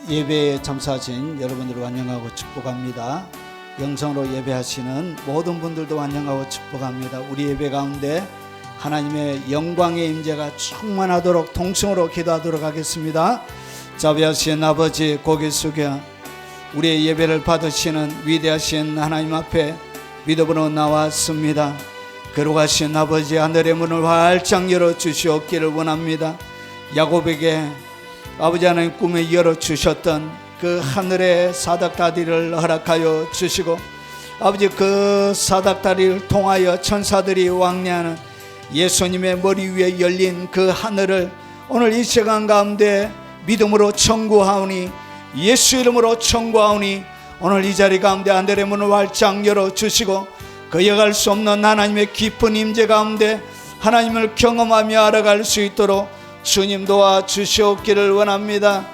예배에 참석하신 여러분들을 환영하고 축복합니다. 영성으로 예배하시는 모든 분들도 환영하고 축복합니다. 우리 예배 가운데 하나님의 영광의 임재가 충만하도록 통성으로 기도하도록 하겠습니다. 자비하신 아버지, 고개 숙여 우리의 예배를 받으시는 위대하신 하나님 앞에 믿음으로 나왔습니다. 거룩하신 아버지, 하늘의 문을 활짝 열어주시옵기를 원합니다. 야곱에게 아버지 하나님 꿈에 열어주셨던 그 하늘의 사닥다리를 허락하여 주시고, 아버지 그 사닥다리를 통하여 천사들이 왕래하는 예수님의 머리 위에 열린 그 하늘을 오늘 이 시간 가운데 믿음으로 청구하오니, 예수 이름으로 청구하오니, 오늘 이 자리 가운데 하늘의 문을 활짝 열어주시고 거여갈 수 없는 하나님의 깊은 임재 가운데 하나님을 경험하며 알아갈 수 있도록 주님 도와주시옵기를 원합니다.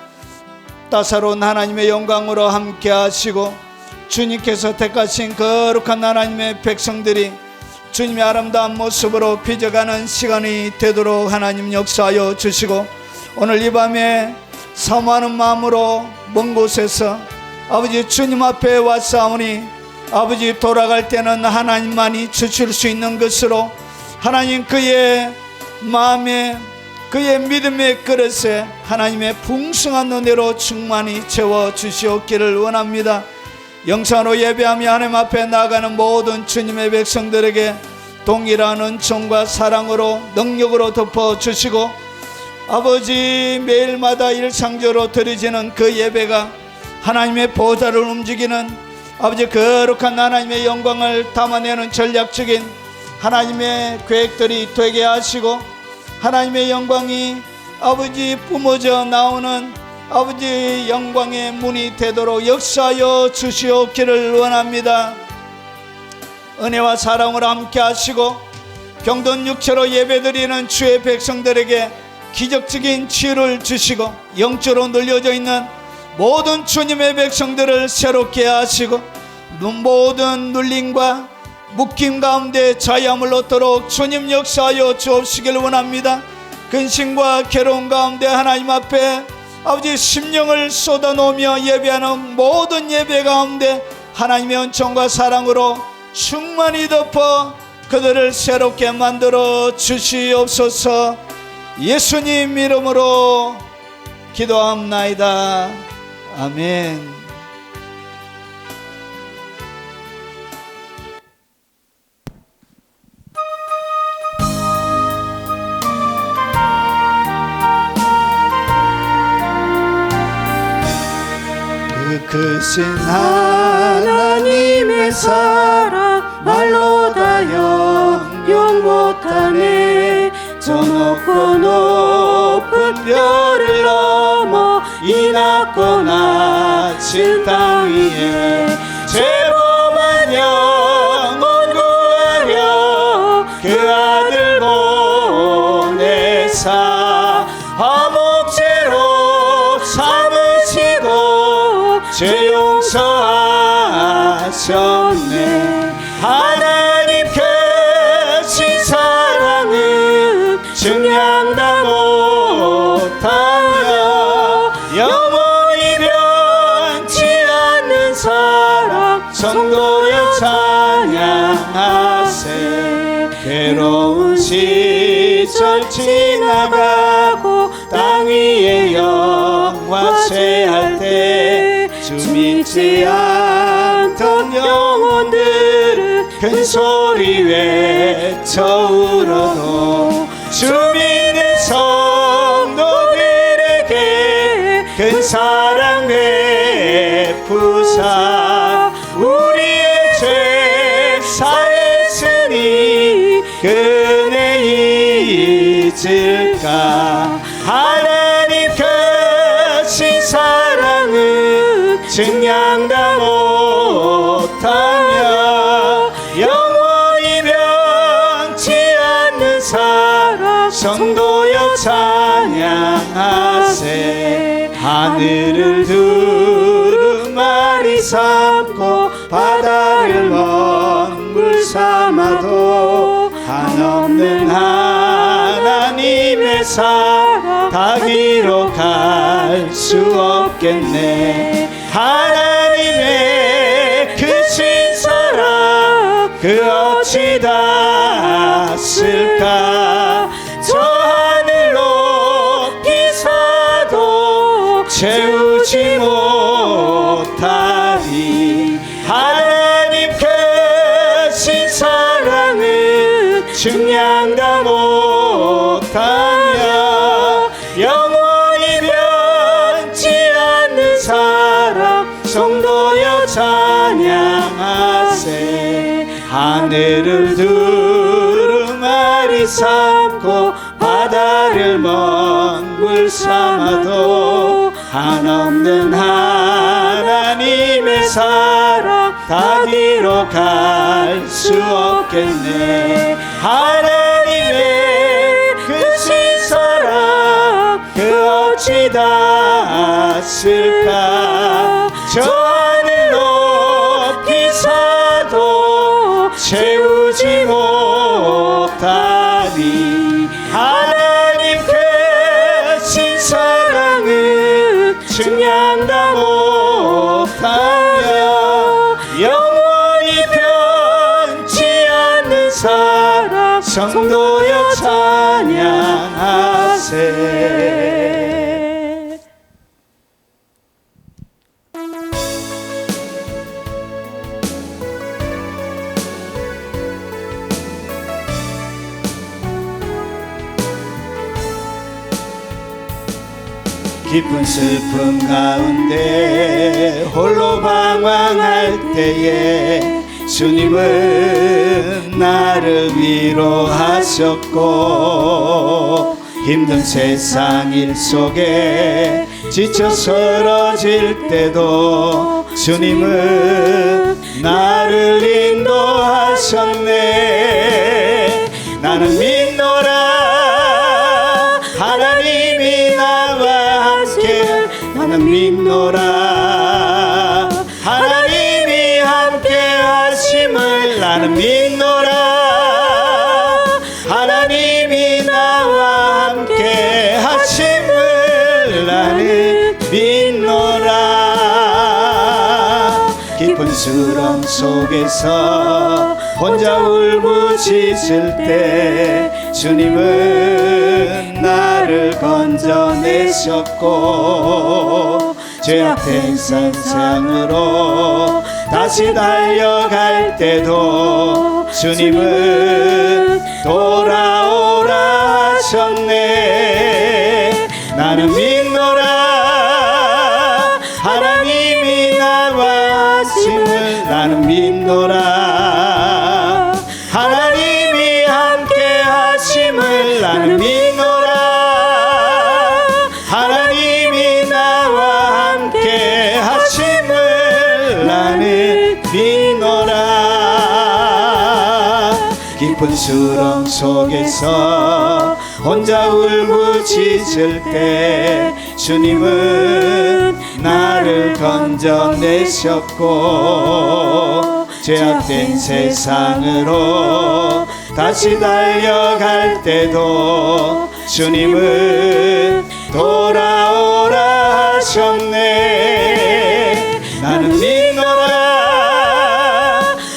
따사로운 하나님의 영광으로 함께 하시고 주님께서 택하신 거룩한 하나님의 백성들이 주님의 아름다운 모습으로 빚어가는 시간이 되도록 하나님 역사하여 주시고, 오늘 이 밤에 사모하는 마음으로 먼 곳에서 아버지 주님 앞에 왔사오니, 아버지 돌아갈 때는 하나님만이 주실 수 있는 것으로 하나님 그의 마음에 그의 믿음의 그릇에 하나님의 풍성한 은혜로 충만히 채워주시옵기를 원합니다. 영상으로 예배하며 하나님 앞에 나아가는 모든 주님의 백성들에게 동일한 은총과 사랑으로 능력으로 덮어주시고, 아버지 매일마다 일상적으로 드려지는 그 예배가 하나님의 보좌를 움직이는 아버지 거룩한 하나님의 영광을 담아내는 전략적인 하나님의 계획들이 되게 하시고, 하나님의 영광이 아버지 뿜어져 나오는 아버지 영광의 문이 되도록 역사하여 주시옵기를 원합니다. 은혜와 사랑으로 함께 하시고 병든 육체로 예배드리는 주의 백성들에게 기적적인 치유를 주시고, 영적으로 눌려져 있는 모든 주님의 백성들을 새롭게 하시고 모든 눌림과 묶임 가운데 자유함을 얻도록 주님 역사하여 주옵시길 원합니다. 근심과 괴로움 가운데 하나님 앞에 아버지 심령을 쏟아놓으며 예배하는 모든 예배 가운데 하나님의 은총과 사랑으로 충만히 덮어 그들을 새롭게 만들어 주시옵소서. 예수님 이름으로 기도합나이다. 아멘. 크신 하나님의 사랑 말로 다 영영 못하네. 저 높고 높은 별을 넘어 이 낮고 낮은 땅 위에 죄범한 영혼 구하려 그 아들 보내사 화목제로 삼으시고 죄 용서하셨네. 하나님 크신 사랑은 증량다 못하며 영원히 변치 않는 사랑 성도여 찬양하세. 괴로운 시절 지나가고 땅 위에 영화 채할 때 주 믿지 않던 영혼들은 큰 소리 외쳐 울어도 주 믿는 성도들에게 큰 사랑 베푸사 우리의 죄 사했으니 그네 잊을까. 하나님 크신 사랑은 증량다 못하며 영원히 변치 않는 사랑 성도여 찬양하세. 하늘을 두루마리 삼고 바다를 먼물 삼아도 한없는 하나님의 사랑 다 가기로 갈 수 없겠네. 하나님의 크신 사랑 그 어찌 닿았을까. 저 하늘 높이 사도 채우지 못하리. 하나님 크신 사랑은 증량다 못하며 영원히 변치 않는 사랑 성도여 찬양하세. 하늘을 두루마리 삼고 바다를 먼 물 삼아도 한없는 하나님의 사랑 닿기로 갈 수 없겠네. 하나님의 크신 사랑 그 어찌 닿았을까. 저 하늘 높이 사도 채우지 못하리. 하나님 크신 사랑은 증량다 못하며 영원히 변치 않는 사랑 성도여 찬양하세. 깊은 슬픔 가운데 홀로 방황할 때에 주님은 나를 위로하셨고 힘든 세상 일 속에 지쳐 쓰러질 때도 주님은 나를 인도하셨네. 나는 믿노라 하나님이 나와 함께. 나는 믿노라 하나님이 함께 하심을. 나는 믿노라 하나님이 나와 함께 하심을. 나는 믿노라. 깊은 수렁 속에서 혼자 울부짖을 때 주님은 나를 건져내셨고 죄악된 세상으로 다시 달려갈 때도 주님은 돌아오라 하셨네. 나는 믿노라 하나님이 나와 하심을. 나는 믿노라 하나님이 함께 하심을. 나는 믿노라 하나님이 나와 함께 하심을. 나는 믿노라. 깊은 수렁 속에서 혼자 울부짖을 때 주님은 나를 건져내셨고 죄악된 세상으로 다시 달려갈 때도 주님은 돌아오라 하셨네. 나는 믿노라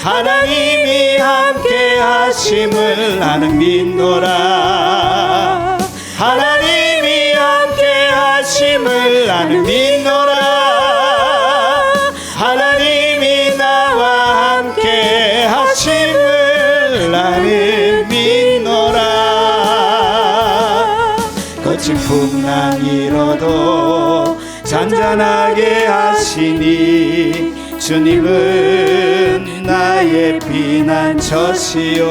하나님이 함께 하심을. 나는 믿노라 하나님이 함께 하심을. 나는 믿노라 하나님이 나와 함께 하심을. 나는 믿노라. 거친 풍랑 일어도 잔잔하게 하시니 주님은 나의 피난처시요.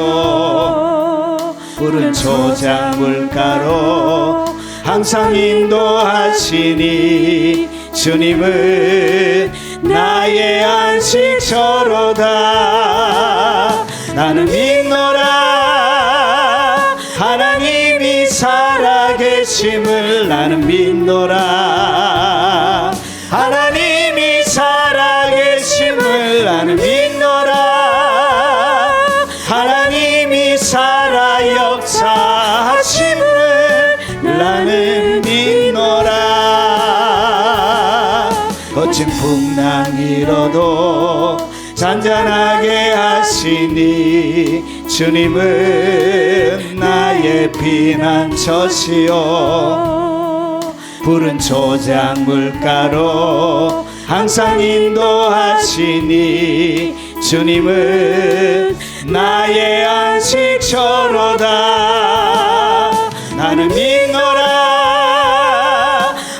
푸른 초장 물가로 항상 인도하시니 주님은 나의 안식처로다. 나는 믿노라 하나님이 살아계심을. 나는 믿노라 하나님이 살아계심을. 나는 믿노라 하나님이 살아 역사하심을. 나는 믿노라. 거친 풍랑이로도 잔잔하게 하시니 주님은 나의 피난처시오. 푸른 초장 물가로 항상 인도하시니 주님은 나의 안식처로다. 나는 믿노라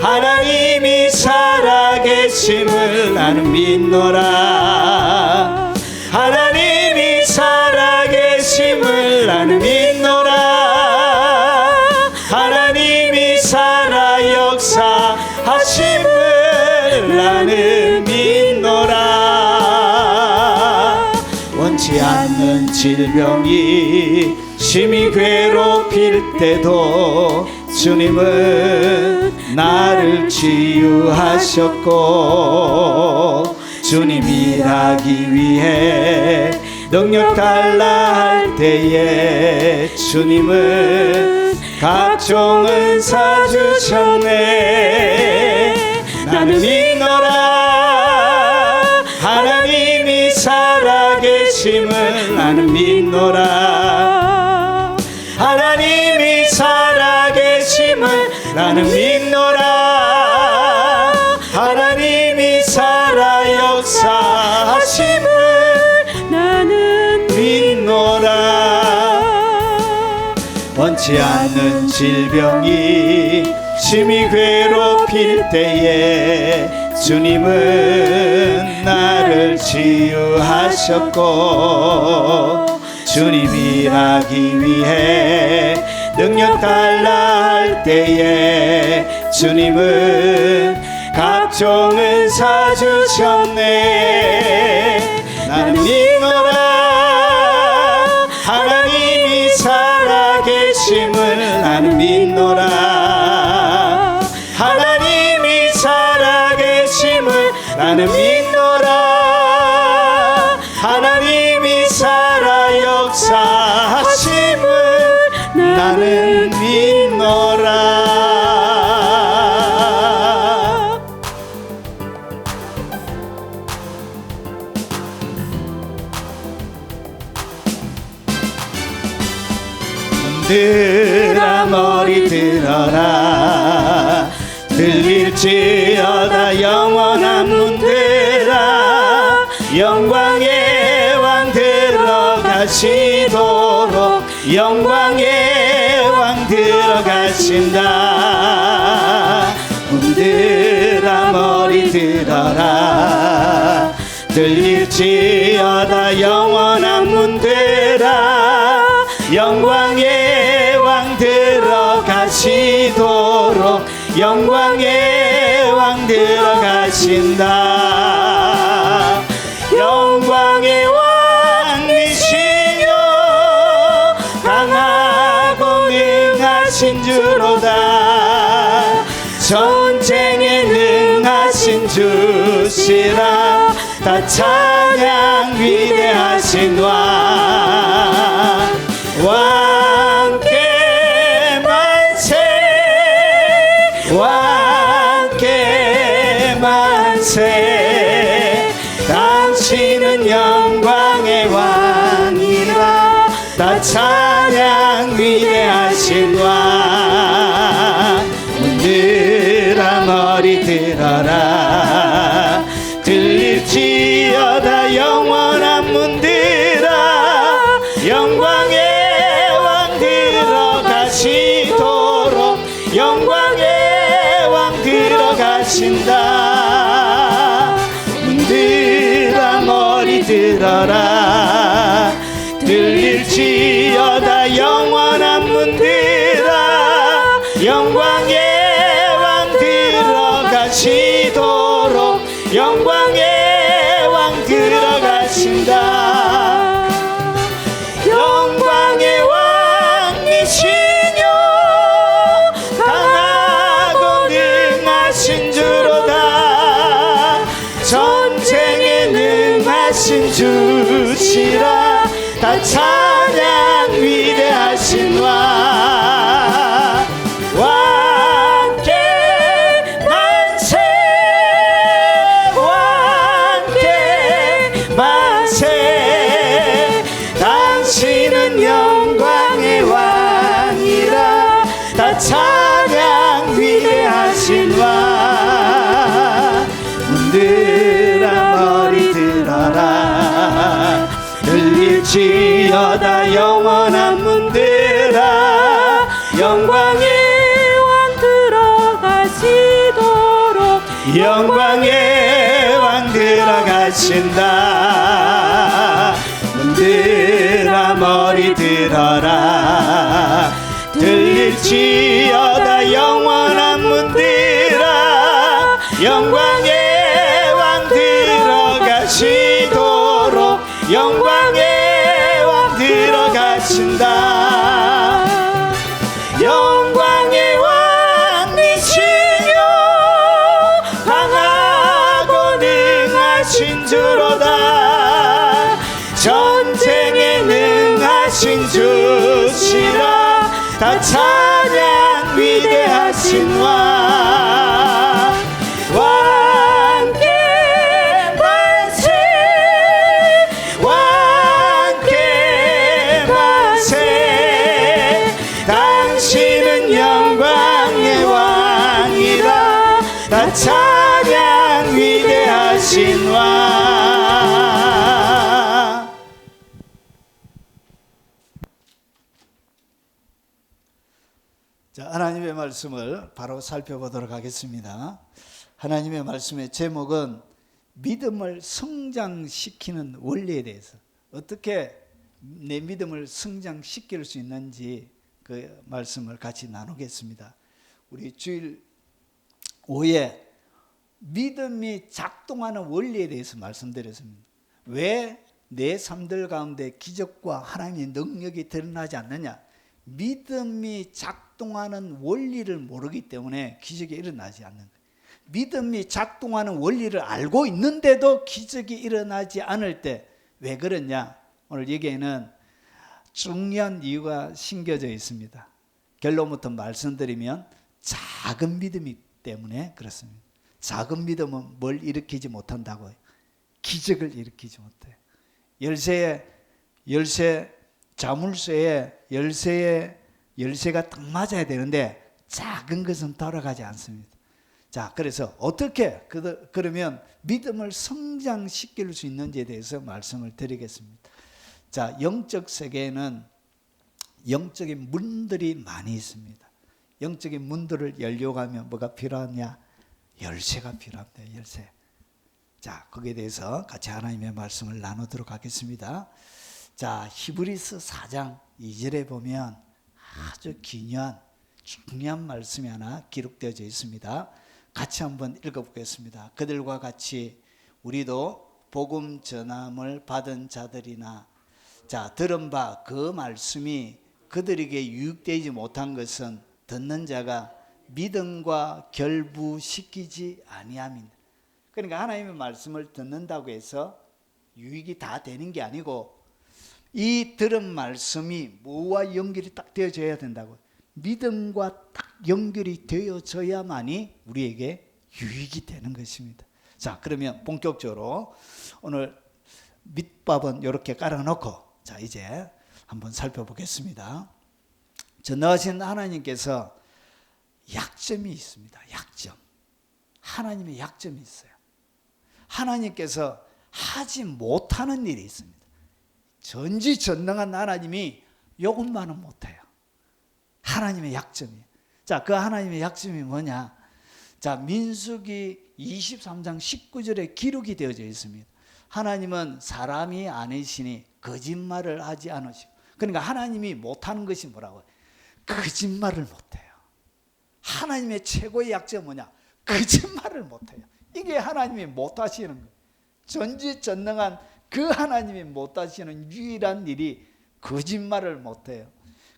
하나님이 살아계심을. 나는 믿노라 하나님이 살아계심을. 나는 믿노라 하나님이 살아 역사하심을. 나는 믿노라. 원치 않는 질병이 심히 괴롭힐 때도 주님은 나를 치유하셨고, 주님 일하기 위해 능력 달라 할 때에 주님은 각종 은사 주셨네. 나는 믿노라 하나님이 살아계심을. 나는 믿노라 하나님이 살아계심을. 나는 믿노라 하나님이 살아 역사하심을. 나는 믿노라. 원치 않는 질병이 심히 괴롭힐 때에 주님은 나를 치유하셨고, 주님 일하기 위해 능력 달라 할 때에 주님은 각종 은사 주셨네. 나는 믿노라 하나님이 살아계심을. 나는 믿노라 하나님이 살아계심을. 나는 믿노라 하나님이 살아 역사하심을. 나는 믿노라. 들아 머리 들어라. 들릴지어다 영원한 문들아. 영광의 왕 들어가시도록. 영광의 왕 들어가신다. 문들아 머리 들어라. 들릴지어다 영원한 문들아. 영광의 왕 들어가시도록. 영광의 왕 들어가신다. 영광의 왕이시여 강하고 능하신 주로다. 전쟁에 능하신 주시라. 다 찬양 위대하신 왕. 왕께 만세 왕께 만세. 당신은 영광의 왕이라. 다 찬양 위대하신 왕. 문들아 머리 들어라. 들릴지어다 영원한 문들아. 영광의 왕 들어가시도록. 영광의 왕 들어가신다. 문들아 머리 들어라. 들릴지어다 영원한 문들아. 영광의 왕 들어가시도록. 영광의 왕 들어가신다. 영광의 왕이시여 강하고 능하신 주로다. 전쟁에 능하신 주시라. 다 찬양 위대하신 왕. 왕께 만세 영광의 왕 들어가신다. 문들아 머리 들어라. 들릴지어다 영원한 문들아. 영광의 왕 들어가시도록 영광의 왕 들어가신다. 영광의 왕이시여 강하고 능하신 주로다. 전쟁에 능하신 주시라. 다 찬양 위대하신 왕. 왕께 만세 왕께 만세. 당신은 영광의 왕이라. 다 찬양 위대하신 왕. 자, 하나님의 말씀을 바로 살펴보도록 하겠습니다. 하나님의 말씀의 제목은 믿음을 성장시키는 원리에 대해서, 어떻게 내 믿음을 성장시킬 수 있는지 그 말씀을 같이 나누겠습니다. 우리 주일 5에 믿음이 작동하는 원리에 대해서 말씀드렸습니다. 왜 내 삶들 가운데 기적과 하나님의 능력이 드러나지 않느냐? 믿음이 작동하는 원리를 모르기 때문에 기적이 일어나지 않는 거예요. 믿음이 작동하는 원리를 알고 있는데도 기적이 일어나지 않을 때 왜 그러냐? 오늘 여기에는 중요한 이유가 심겨져 있습니다. 결론부터 말씀드리면 작은 믿음이기 때문에 그렇습니다. 작은 믿음은 뭘 일으키지 못한다고요? 기적을 일으키지 못해요. 열쇠 자물쇠에 열쇠가 딱 맞아야 되는데 작은 것은 돌아가지 않습니다. 자, 그래서 어떻게 그러면 믿음을 성장시킬 수 있는지에 대해서 말씀을 드리겠습니다. 자, 영적 세계에는 영적인 문들이 많이 있습니다. 영적인 문들을 열려고 하면 뭐가 필요하냐? 열쇠가 필요합니다. 열쇠. 자, 거기에 대해서 같이 하나님의 말씀을 나누도록 하겠습니다. 자, 히브리서 4장 2절에 보면 아주 기묘한 중요한 말씀이 하나 기록되어져 있습니다. 같이 한번 읽어보겠습니다. 그들과 같이 우리도 복음 전함을 받은 자들이나, 자, 들은 바 그 말씀이 그들에게 유익되지 못한 것은 듣는 자가 믿음과 결부시키지 아니함이니라. 그러니까 하나님의 말씀을 듣는다고 해서 유익이 다 되는 게 아니고, 이 들은 말씀이 뭐와 연결이 딱 되어져야 된다고. 믿음과 딱 연결이 되어져야만이 우리에게 유익이 되는 것입니다. 자, 그러면 본격적으로 오늘 밑밥은 이렇게 깔아놓고, 자, 이제 한번 살펴보겠습니다. 전능하신 하나님께서 약점이 있습니다. 약점. 하나님의 약점이 있어요. 하나님께서 하지 못하는 일이 있습니다. 전지전능한 하나님이 이것만은 못해요. 하나님의 약점이에요. 자, 그 하나님의 약점이 뭐냐? 자, 민수기 23장 19절에 기록이 되어져 있습니다. 하나님은 사람이 아니시니 거짓말을 하지 않으시고. 그러니까 하나님이 못하는 것이 뭐라고요? 거짓말을 못해요. 하나님의 최고의 약점은 뭐냐? 거짓말을 못해요. 이게 하나님이 못하시는 거예요. 전지전능한 그 하나님이 못하시는 유일한 일이 거짓말을 못해요.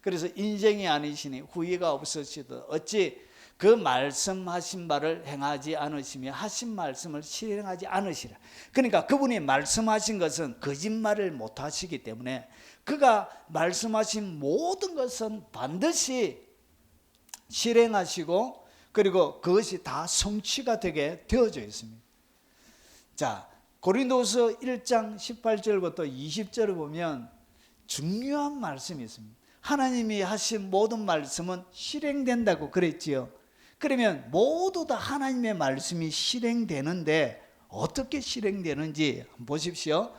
그래서 인생이 아니시니 후회가 없으시도 어찌 그 말씀하신 바를 행하지 않으시며 하신 말씀을 실행하지 않으시라. 그러니까 그분이 말씀하신 것은 거짓말을 못하시기 때문에 그가 말씀하신 모든 것은 반드시 실행하시고, 그리고 그것이 다 성취가 되게 되어져 있습니다. 자, 고린도서 1장 18절부터 20절을 보면 중요한 말씀이 있습니다. 하나님이 하신 모든 말씀은 실행된다고 그랬지요. 그러면 모두 다 하나님의 말씀이 실행되는데 어떻게 실행되는지 한번 보십시오.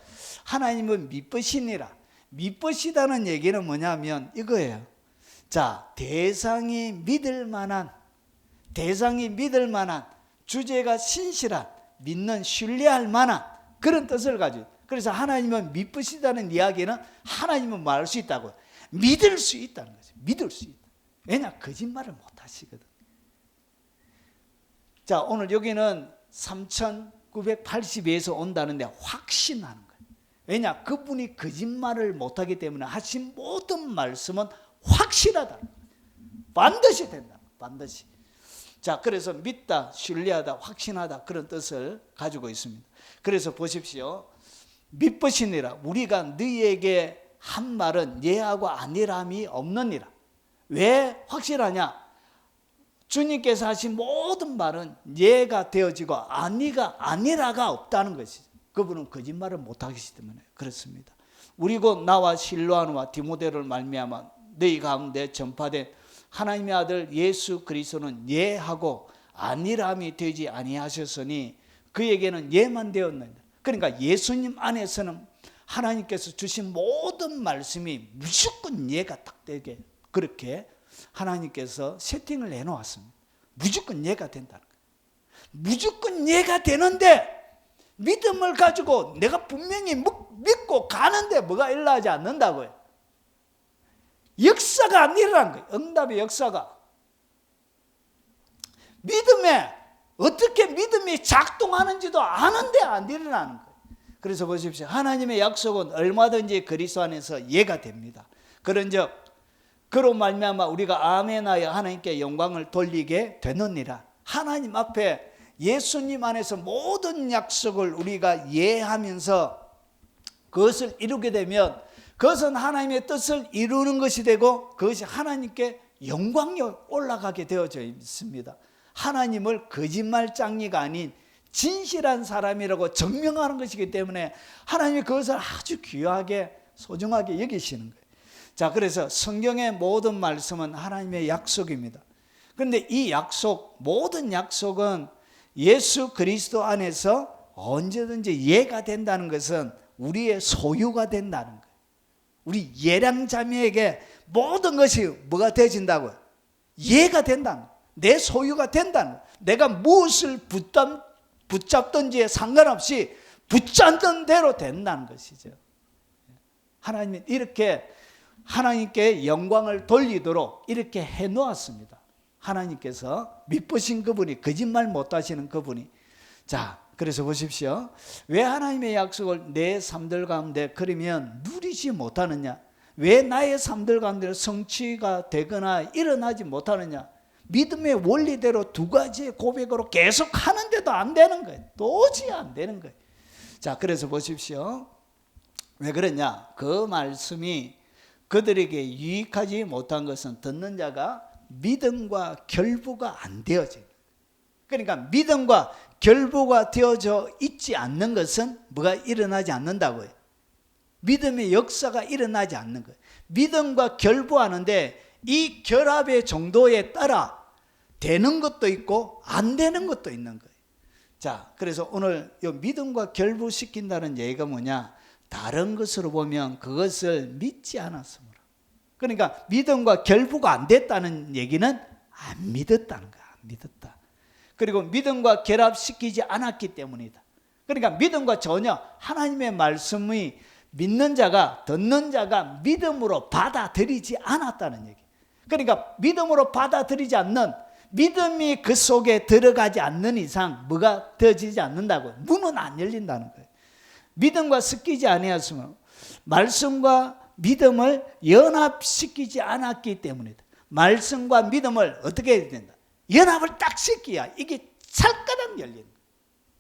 하나님은 믿으시니라. 믿으시다는 얘기는 뭐냐면 이거예요. 자, 대상이 믿을 만한 주제가 신실한, 믿는, 신뢰할 만한 그런 뜻을 가지고, 그래서 하나님은 믿으시다는 이야기는 하나님은 말할 수 있다고, 믿을 수 있다는 거죠. 믿을 수 있다. 왜냐? 거짓말을 못 하시거든. 자, 오늘 여기는 3980에서 온다는데 확신하는 거예요. 왜냐? 그분이 거짓말을 못하기 때문에 하신 모든 말씀은 확실하다. 반드시 된다. 반드시. 자, 그래서 믿다, 신뢰하다, 확신하다 그런 뜻을 가지고 있습니다. 그래서 보십시오. 믿으시니라. 우리가 너희에게 한 말은 예하고 아니람이 없느니라. 왜 확실하냐? 주님께서 하신 모든 말은 예가 되어지고 아니가 아니라가 없다는 것이죠. 그분은 거짓말을 못하시기 때문에 그렇습니다. 우리 곧 나와 실로아누와 디모데를 말미암아 너희 가운데 전파된 하나님의 아들 예수 그리스도는 예하고 아니람이 되지 아니하셨으니 그에게는 예만 되었느니라. 그러니까 예수님 안에서는 하나님께서 주신 모든 말씀이 무조건 예가 딱 되게 그렇게 하나님께서 세팅을 해놓았습니다. 무조건 예가 된다는 거예요. 무조건 예가 되는데 믿음을 가지고 내가 분명히 믿고 가는데 뭐가 일어나지 않는다고요. 역사가 안 일어난 거예요. 응답의 역사가. 믿음에 어떻게 믿음이 작동하는지도 아는데 안 일어나는 거예요. 그래서 보십시오. 하나님의 약속은 얼마든지 그리스도 안에서 예가 됩니다. 그런즉 그로 말미암아 우리가 아멘하여 하나님께 영광을 돌리게 되느니라. 하나님 앞에 예수님 안에서 모든 약속을 우리가 예하면서 그것을 이루게 되면 그것은 하나님의 뜻을 이루는 것이 되고 그것이 하나님께 영광이 올라가게 되어져 있습니다. 하나님을 거짓말장이가 아닌 진실한 사람이라고 증명하는 것이기 때문에 하나님이 그것을 아주 귀하게 소중하게 여기시는 거예요. 자, 그래서 성경의 모든 말씀은 하나님의 약속입니다. 그런데 이 약속, 모든 약속은 예수 그리스도 안에서 언제든지 예가 된다는 것은 우리의 소유가 된다는 거예요. 우리 예량자매에게 모든 것이 뭐가 되어진다고요? 예가 된다는 거예요. 내 소유가 된다는 거예요. 내가 무엇을 붙잡든지에 상관없이 붙잡던 대로 된다는 것이죠. 하나님이 이렇게 하나님께 영광을 돌리도록 이렇게 해놓았습니다. 하나님께서 믿으신 그분이, 거짓말 못하시는 그분이. 자, 그래서 보십시오. 왜 하나님의 약속을 내 삶들 가운데 그러면 누리지 못하느냐? 왜 나의 삶들 가운데 성취가 되거나 일어나지 못하느냐? 믿음의 원리대로 두 가지의 고백으로 계속 하는데도 안 되는 거예요. 도저히 안 되는 거예요. 자, 그래서 보십시오. 왜 그러냐? 그 말씀이 그들에게 유익하지 못한 것은 듣는 자가 믿음과 결부가 안 되어져요. 그러니까 믿음과 결부가 되어져 있지 않는 것은 뭐가 일어나지 않는다고요. 믿음의 역사가 일어나지 않는 거예요. 믿음과 결부하는데 이 결합의 정도에 따라 되는 것도 있고 안 되는 것도 있는 거예요. 자, 그래서 오늘 이 믿음과 결부시킨다는 얘기가 뭐냐? 다른 것으로 보면 그것을 믿지 않았으므로. 그러니까 믿음과 결부가 안 됐다는 얘기는 안 믿었다는 거야. 안 믿었다. 그리고 믿음과 결합시키지 않았기 때문이다. 그러니까 믿음과 전혀 하나님의 말씀이 믿는 자가, 듣는 자가 믿음으로 받아들이지 않았다는 얘기. 그러니까 믿음으로 받아들이지 않는, 믿음이 그 속에 들어가지 않는 이상 뭐가 되어지지 않는다고요. 문은 안 열린다는 거예요. 믿음과 섞이지 아니었으면 말씀과 믿음을 연합시키지 않았기 때문이다. 말씀과 믿음을 어떻게 해야 된다? 연합을 딱 시켜야 이게 찰까닥 열리는 거예요.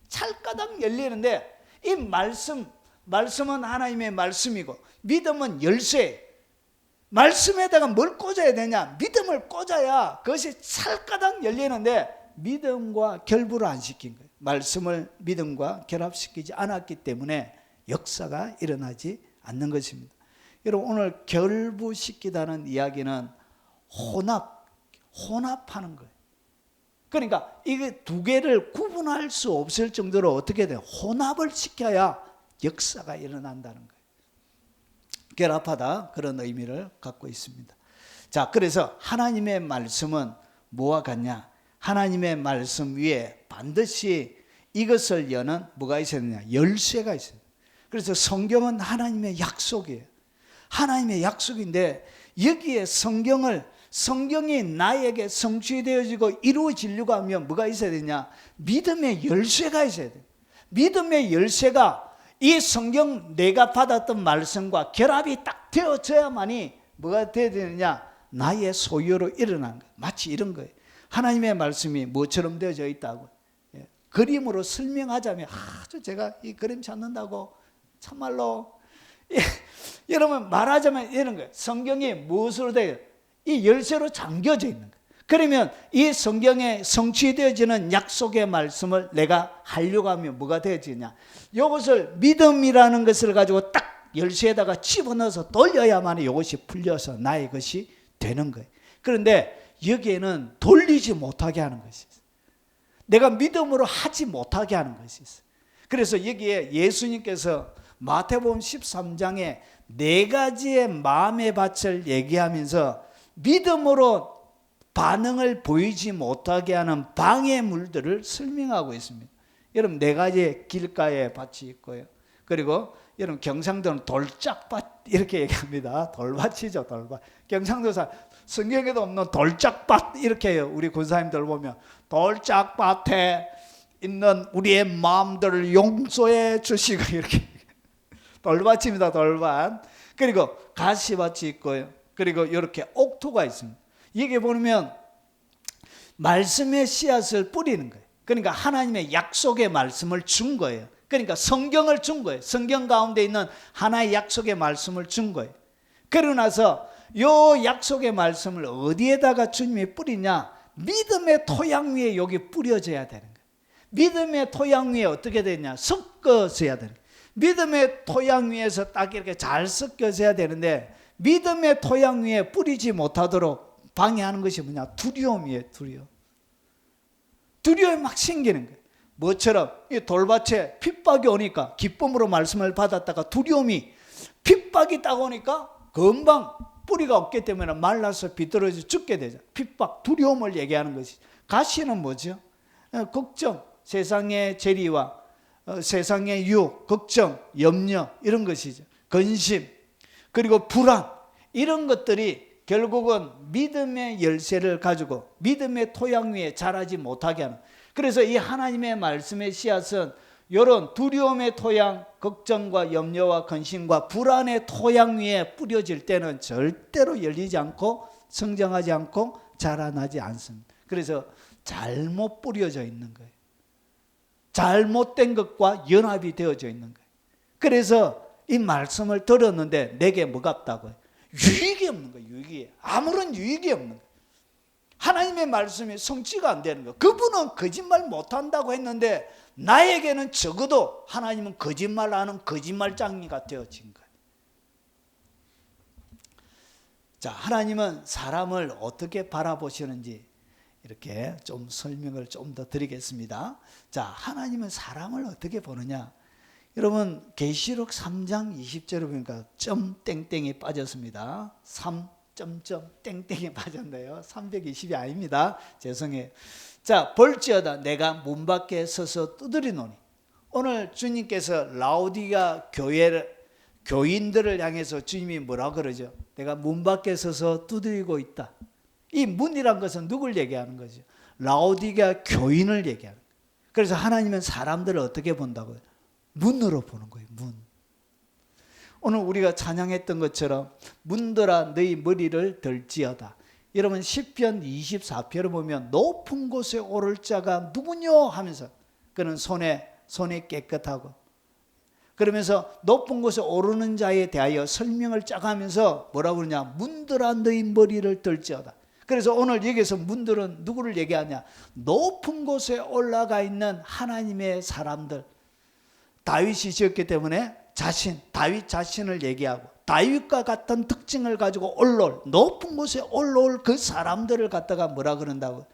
찰까닥 열리는데 이 말씀은 하나님의 말씀이고 믿음은 열쇠. 말씀에다가 뭘 꽂아야 되냐? 믿음을 꽂아야 그것이 찰까닥 열리는데 믿음과 결부를 안 시킨 거예요. 말씀을 믿음과 결합시키지 않았기 때문에 역사가 일어나지 않는 것입니다. 여러분, 오늘 결부시키다는 이야기는 혼합하는 거예요. 그러니까 이게 두 개를 구분할 수 없을 정도로 어떻게 돼요? 혼합을 시켜야 역사가 일어난다는 거예요. 결합하다, 그런 의미를 갖고 있습니다. 자, 그래서 하나님의 말씀은 뭐와 같냐? 하나님의 말씀 위에 반드시 이것을 여는 뭐가 있어야 되냐? 열쇠가 있어요. 그래서 성경은 하나님의 약속이에요. 하나님의 약속인데 여기에 성경이 나에게 성취되어지고 이루어지려고 하면 뭐가 있어야 되냐? 믿음의 열쇠가 있어야 돼요. 믿음의 열쇠가 이 성경 내가 받았던 말씀과 결합이 딱 되어져야만이 뭐가 되어야 되느냐? 나의 소유로 일어나는 거예요. 마치 이런 거예요. 하나님의 말씀이 뭐처럼 되어져 있다고. 그림으로 설명하자면 아주 제가 이 그림 찾는다고 참말로 여러분 말하자면 이런 거예요. 성경이 무엇으로 되어 이 열쇠로 잠겨져 있는 거예요. 그러면 이 성경에 성취되어지는 약속의 말씀을 내가 하려고 하면 뭐가 되어지냐? 이것을 믿음이라는 것을 가지고 딱 열쇠에다가 집어넣어서 돌려야만 이것이 풀려서 나의 것이 되는 거예요. 그런데 여기에는 돌리지 못하게 하는 것이 있어요. 내가 믿음으로 하지 못하게 하는 것이 있어요. 그래서 여기에 예수님께서 마태복음 13장에 4가지의 마음의 밭을 얘기하면서 믿음으로 반응을 보이지 못하게 하는 방해물들을 설명하고 있습니다. 여러분 4가지의 길가에 밭이 있고요. 그리고 여러분 경상도는 돌짝밭 이렇게 얘기합니다. 돌밭이죠, 돌밭. 경상도사 성경에도 없는 돌짝밭 이렇게 해요. 우리 군사님들 보면 돌짝밭에 있는 우리의 마음들을 용서해 주시고 이렇게 돌밭입니다. 돌밭. 그리고 가시밭이 있고요. 그리고 이렇게 옥토가 있습니다. 여기 보면 말씀의 씨앗을 뿌리는 거예요. 그러니까 하나님의 약속의 말씀을 준 거예요. 그러니까 성경을 준 거예요. 성경 가운데 있는 하나의 약속의 말씀을 준 거예요. 그러고 나서 이 약속의 말씀을 어디에다가 주님이 뿌리냐? 믿음의 토양 위에 여기 뿌려져야 되는 거예요. 믿음의 토양 위에 어떻게 되냐? 섞어져야 되는 거예요. 믿음의 토양 위에서 딱 이렇게 잘 섞여져야 되는데 믿음의 토양 위에 뿌리지 못하도록 방해하는 것이 뭐냐? 두려움이에요. 두려움이 막 생기는 거예요. 뭐처럼 이 돌밭에 핍박이 오니까 기쁨으로 말씀을 받았다가 두려움이 핍박이 딱 오니까 금방 뿌리가 없기 때문에 말라서 비뚤어져 죽게 되죠. 핍박, 두려움을 얘기하는 것이. 가시는 뭐죠? 걱정, 세상의 재리와 세상의 유혹, 걱정, 염려 이런 것이죠. 근심, 그리고 불안 이런 것들이 결국은 믿음의 열쇠를 가지고 믿음의 토양 위에 자라지 못하게 하는. 그래서 이 하나님의 말씀의 씨앗은 이런 두려움의 토양, 걱정과 염려와 근심과 불안의 토양 위에 뿌려질 때는 절대로 열리지 않고 성장하지 않고 자라나지 않습니다. 그래서 잘못 뿌려져 있는 거예요. 잘못된 것과 연합이 되어져 있는 거예요. 그래서 이 말씀을 들었는데 내게 뭐가 없다고요? 유익이 없는 거예요. 유익이. 아무런 유익이 없는 거예요. 하나님의 말씀이 성취가 안 되는 거예요. 그분은 거짓말 못한다고 했는데 나에게는 적어도 하나님은 거짓말하는 거짓말장이가 되어진 거예요. 자, 하나님은 사람을 어떻게 바라보시는지 이렇게 좀 설명을 좀 더 드리겠습니다. 자, 하나님은 사람을 어떻게 보느냐? 여러분 계시록 3장 20절에 보니까 점 땡땡이 빠졌습니다. 3 점점 땡땡이 빠졌네요. 320이 아닙니다. 죄송해요. 자, 볼지어다 내가 문 밖에 서서 두드리노니. 오늘 주님께서 라오디가 교인들을 향해서 주님이 뭐라 그러죠? 내가 문 밖에 서서 두드리고 있다. 이 문이란 것은 누굴 얘기하는 거죠? 라오디가 교인을 얘기하는 거예요. 그래서 하나님은 사람들을 어떻게 본다고요? 문으로 보는 거예요. 문. 오늘 우리가 찬양했던 것처럼 문들아 너희 머리를 들지어다. 여러분 시편 24편을 보면 높은 곳에 오를 자가 누구뇨 하면서 그는 손에 깨끗하고 그러면서 높은 곳에 오르는 자에 대하여 설명을 쫙 하면서 뭐라고 그러냐? 문들아 너희 머리를 들지어다. 그래서 오늘 여기서 문들은 누구를 얘기하냐? 높은 곳에 올라가 있는 하나님의 사람들. 다윗이 지었기 때문에 다윗 자신을 얘기하고 다윗과 같은 특징을 가지고 높은 곳에 올라올 그 사람들을 갖다가 뭐라 그런다고?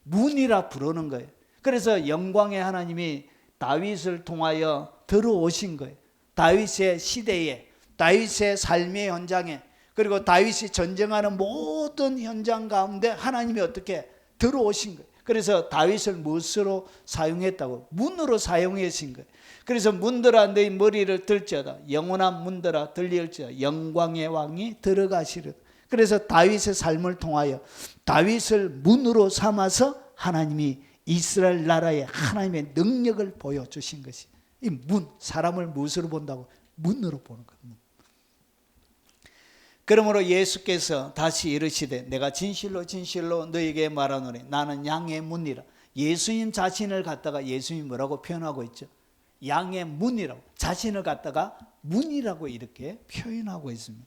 문이라 부르는 거예요. 그래서 영광의 하나님이 다윗을 통하여 들어오신 거예요. 다윗의 시대에, 다윗의 삶의 현장에, 그리고 다윗이 전쟁하는 모든 현장 가운데 하나님이 어떻게 들어오신 거예요. 그래서 다윗을 무엇으로 사용했다고? 문으로 사용하신 거예요. 그래서 문들아 너희 머리를 들지어다. 영원한 문들아 들리을지어다. 영광의 왕이 들어가시리라. 그래서 다윗의 삶을 통하여 다윗을 문으로 삼아서 하나님이 이스라엘 나라에 하나님의 능력을 보여주신 것이 이 문, 사람을 무엇으로 본다고? 문으로 보는 거예요. 문. 그러므로 예수께서 다시 이르시되 내가 진실로 진실로 너에게 말하노니 나는 양의 문이라. 예수님 자신을 갖다가 예수님이 뭐라고 표현하고 있죠? 양의 문이라고. 자신을 갖다가 문이라고 이렇게 표현하고 있습니다.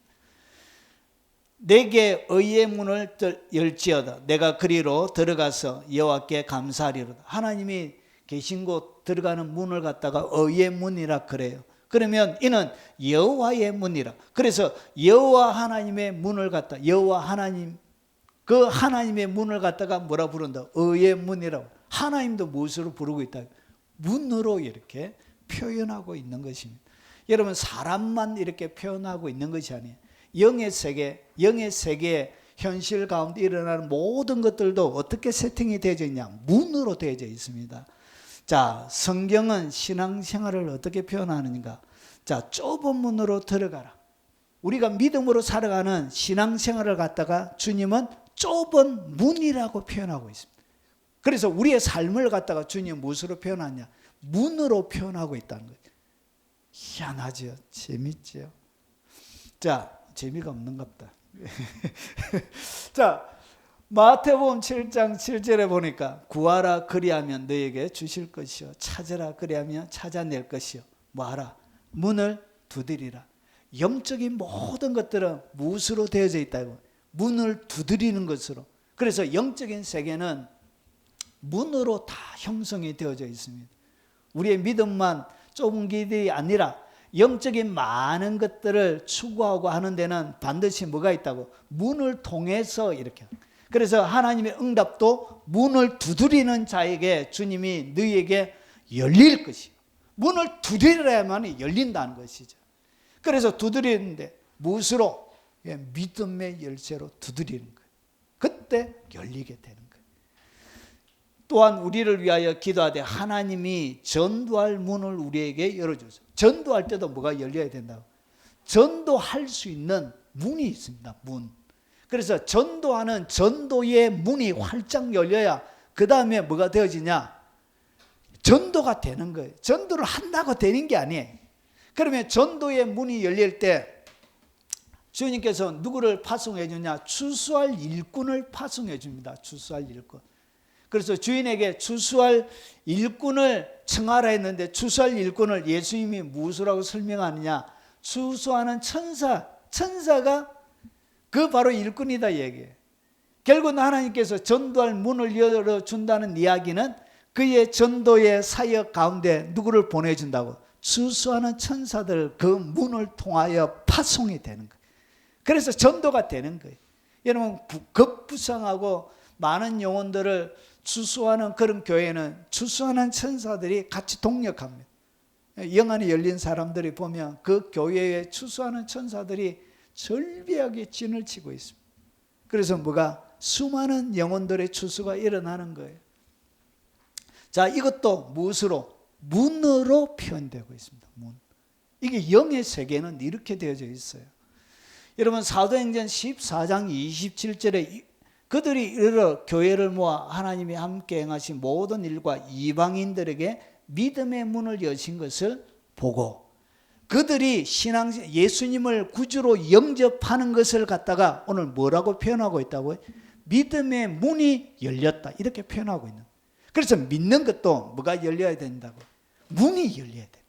내게 의의 문을 열지어다. 내가 그리로 들어가서 여호와께 감사하리로다. 하나님이 계신 곳 들어가는 문을 갖다가 의의 문이라 그래요. 그러면 이는 여호와의 문이라. 그래서 여호와 하나님의 문을 갖다 여호와 하나님 그 하나님의 문을 갖다가 뭐라 부른다? 의의 문이라고. 하나님도 무엇으로 부르고 있다? 문으로 이렇게 표현하고 있는 것입니다. 여러분 사람만 이렇게 표현하고 있는 것이 아니에요. 영의 세계 현실 가운데 일어나는 모든 것들도 어떻게 세팅이 되어져 있냐? 문으로 되어져 있습니다. 자, 성경은 신앙생활을 어떻게 표현하는가? 자, 좁은 문으로 들어가라. 우리가 믿음으로 살아가는 신앙생활을 갖다가 주님은 좁은 문이라고 표현하고 있습니다. 그래서 우리의 삶을 갖다가 주님 무엇으로 표현하냐? 문으로 표현하고 있다는 거예요. 희한하죠? 재밌죠? 자, 재미가 없는갑다. 자, 마태복음 7장 7절에 보니까 구하라 그리하면 너에게 주실 것이요 찾으라 그리하면 찾아낼 것이요 뭐하라? 문을 두드리라. 영적인 모든 것들은 무엇으로 되어져 있다고? 문을 두드리는 것으로. 그래서 영적인 세계는 문으로 다 형성이 되어져 있습니다. 우리의 믿음만 좁은 길이 아니라 영적인 많은 것들을 추구하고 하는 데는 반드시 뭐가 있다고? 문을 통해서 이렇게. 그래서 하나님의 응답도 문을 두드리는 자에게 주님이 너희에게 열릴 것이요. 문을 두드려야만 열린다는 것이죠. 그래서 두드리는데 무엇으로? 믿음의 열쇠로 두드리는 거예요. 그때 열리게 되는 거예요. 또한 우리를 위하여 기도하되 하나님이 전도할 문을 우리에게 열어주세요. 전도할 때도 뭐가 열려야 된다고? 전도할 수 있는 문이 있습니다. 문. 그래서 전도하는 전도의 문이 활짝 열려야 그 다음에 뭐가 되어지냐? 전도가 되는 거예요. 전도를 한다고 되는 게 아니에요. 그러면 전도의 문이 열릴 때 주님께서 누구를 파송해 주냐? 추수할 일꾼을 파송해 줍니다. 추수할 일꾼. 그래서 주인에게 추수할 일꾼을 청하라 했는데 추수할 일꾼을 예수님이 무엇이라고 설명하느냐? 추수하는 천사가 그 바로 일꾼이다 얘기해요. 결국은 하나님께서 전도할 문을 열어준다는 이야기는 그의 전도의 사역 가운데 누구를 보내준다고? 추수하는 천사들 그 문을 통하여 파송이 되는 거예요. 그래서 전도가 되는 거예요. 여러분 급부상하고 많은 영혼들을 추수하는 그런 교회는 추수하는 천사들이 같이 동력합니다. 영안이 열린 사람들이 보면 그 교회에 추수하는 천사들이 절비하게 진을 치고 있습니다. 그래서 뭐가? 수많은 영혼들의 추수가 일어나는 거예요. 자, 이것도 무엇으로? 문으로 표현되고 있습니다. 문. 이게 영의 세계는 이렇게 되어져 있어요. 여러분 사도행전 14장 27절에 그들이 이르러 교회를 모아 하나님이 함께 행하신 모든 일과 이방인들에게 믿음의 문을 여신 것을 보고 그들이 예수님을 구주로 영접하는 것을 갖다가 오늘 뭐라고 표현하고 있다고요? 믿음의 문이 열렸다 이렇게 표현하고 있는. 그래서 믿는 것도 뭐가 열려야 된다고? 문이 열려야 돼.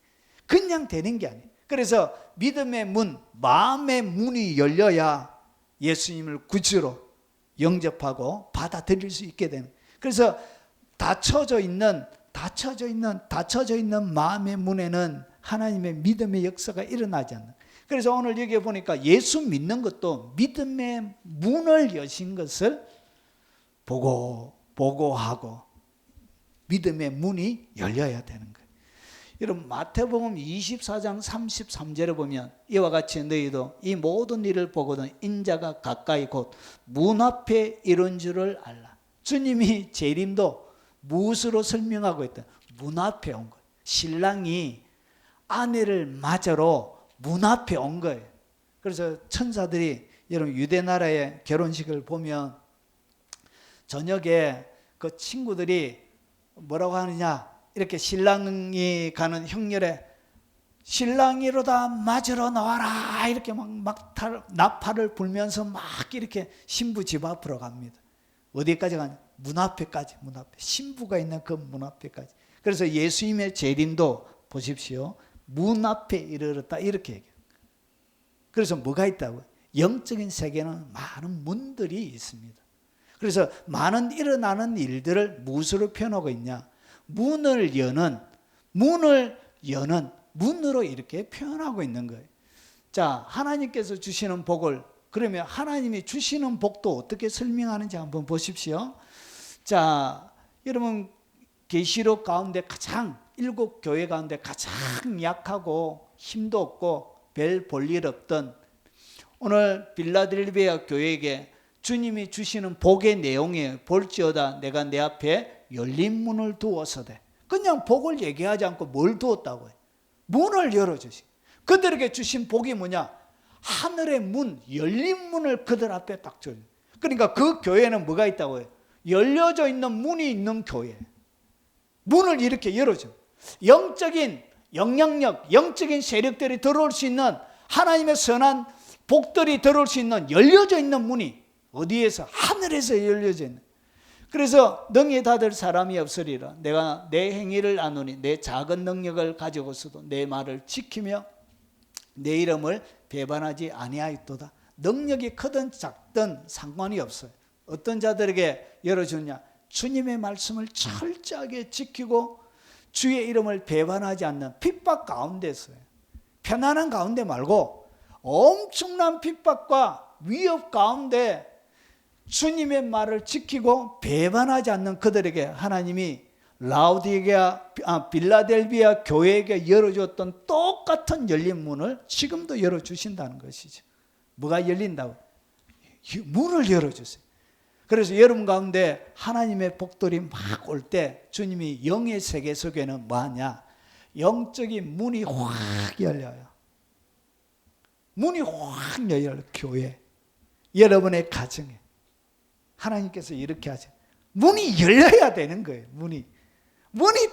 그냥 되는 게 아니에요. 그래서 믿음의 문, 마음의 문이 열려야 예수님을 구주로 영접하고 받아들일 수 있게 되는. 그래서 닫혀져 있는 마음의 문에는 하나님의 믿음의 역사가 일어나지 않는. 그래서 오늘 여기 보니까 예수 믿는 것도 믿음의 문을 여신 것을 보고하고 믿음의 문이 열려야 되는 거예요. 여러분 마태복음 24장 33절에 보면 이와 같이 너희도 이 모든 일을 보거든 인자가 가까이 곧 문 앞에 이른 줄을 알라. 주님이 재림도 무엇으로 설명하고 있다? 문 앞에 온 거예요. 신랑이 아내를 맞으러 문 앞에 온 거예요. 그래서 천사들이 여러분 유대 나라의 결혼식을 보면 저녁에 그 친구들이 뭐라고 하느냐, 이렇게 신랑이 가는 형렬에 신랑이로다 맞으러 나와라 이렇게 막 나팔을 불면서 막 이렇게 신부 집 앞으로 갑니다. 어디까지 가냐? 문 앞에까지. 문 앞에 신부가 있는 그 문 앞에까지. 그래서 예수님의 재림도 보십시오. 문 앞에 이르렀다 이렇게 얘기해요. 그래서 뭐가 있다고요? 영적인 세계는 많은 문들이 있습니다. 그래서 많은 일어나는 일들을 무엇으로 표현하고 있냐? 문을 여는 문으로 이렇게 표현하고 있는 거예요. 자, 하나님께서 주시는 복을, 그러면 하나님이 주시는 복도 어떻게 설명하는지 한번 보십시오. 자, 여러분 계시록 가운데 가장 7교회 가운데 가장 약하고 힘도 없고 별 볼 일 없던 오늘 빌라델비아 교회에게 주님이 주시는 복의 내용이에요. 볼지어다 내가 내 앞에 열린 문을 두어서되. 그냥 복을 얘기하지 않고 뭘 두었다고요? 문을 열어주시. 그들에게 주신 복이 뭐냐? 하늘의 문, 열린 문을 그들 앞에 딱 줘요. 그러니까 그 교회는 뭐가 있다고요? 열려져 있는 문이 있는 교회. 문을 이렇게 열어줘. 영적인 영향력, 영적인 세력들이 들어올 수 있는 하나님의 선한 복들이 들어올 수 있는 열려져 있는 문이 어디에서? 하늘에서 열려져 있는. 그래서 능히 다들 사람이 없으리라. 내가 내 행위를 아노니 내 작은 능력을 가지고서도 내 말을 지키며 내 이름을 배반하지 아니하였도다. 능력이 크든 작든 상관이 없어요. 어떤 자들에게 열어주냐? 주님의 말씀을 철저하게 지키고 주의 이름을 배반하지 않는 핍박 가운데서요. 편안한 가운데 말고 엄청난 핍박과 위협 가운데 주님의 말을 지키고 배반하지 않는 그들에게 하나님이 빌라델비아 교회에게 열어주었던 똑같은 열린 문을 지금도 열어주신다는 것이죠. 뭐가 열린다고? 문을 열어주세요. 그래서 여러분 가운데 하나님의 복들이 막 올 때 주님이 영의 세계 속에는 뭐하냐? 영적인 문이 확 열려요. 문이 확 열려요. 교회, 여러분의 가정에. 하나님께서 이렇게 하세요. 문이 열려야 되는 거예요. 문이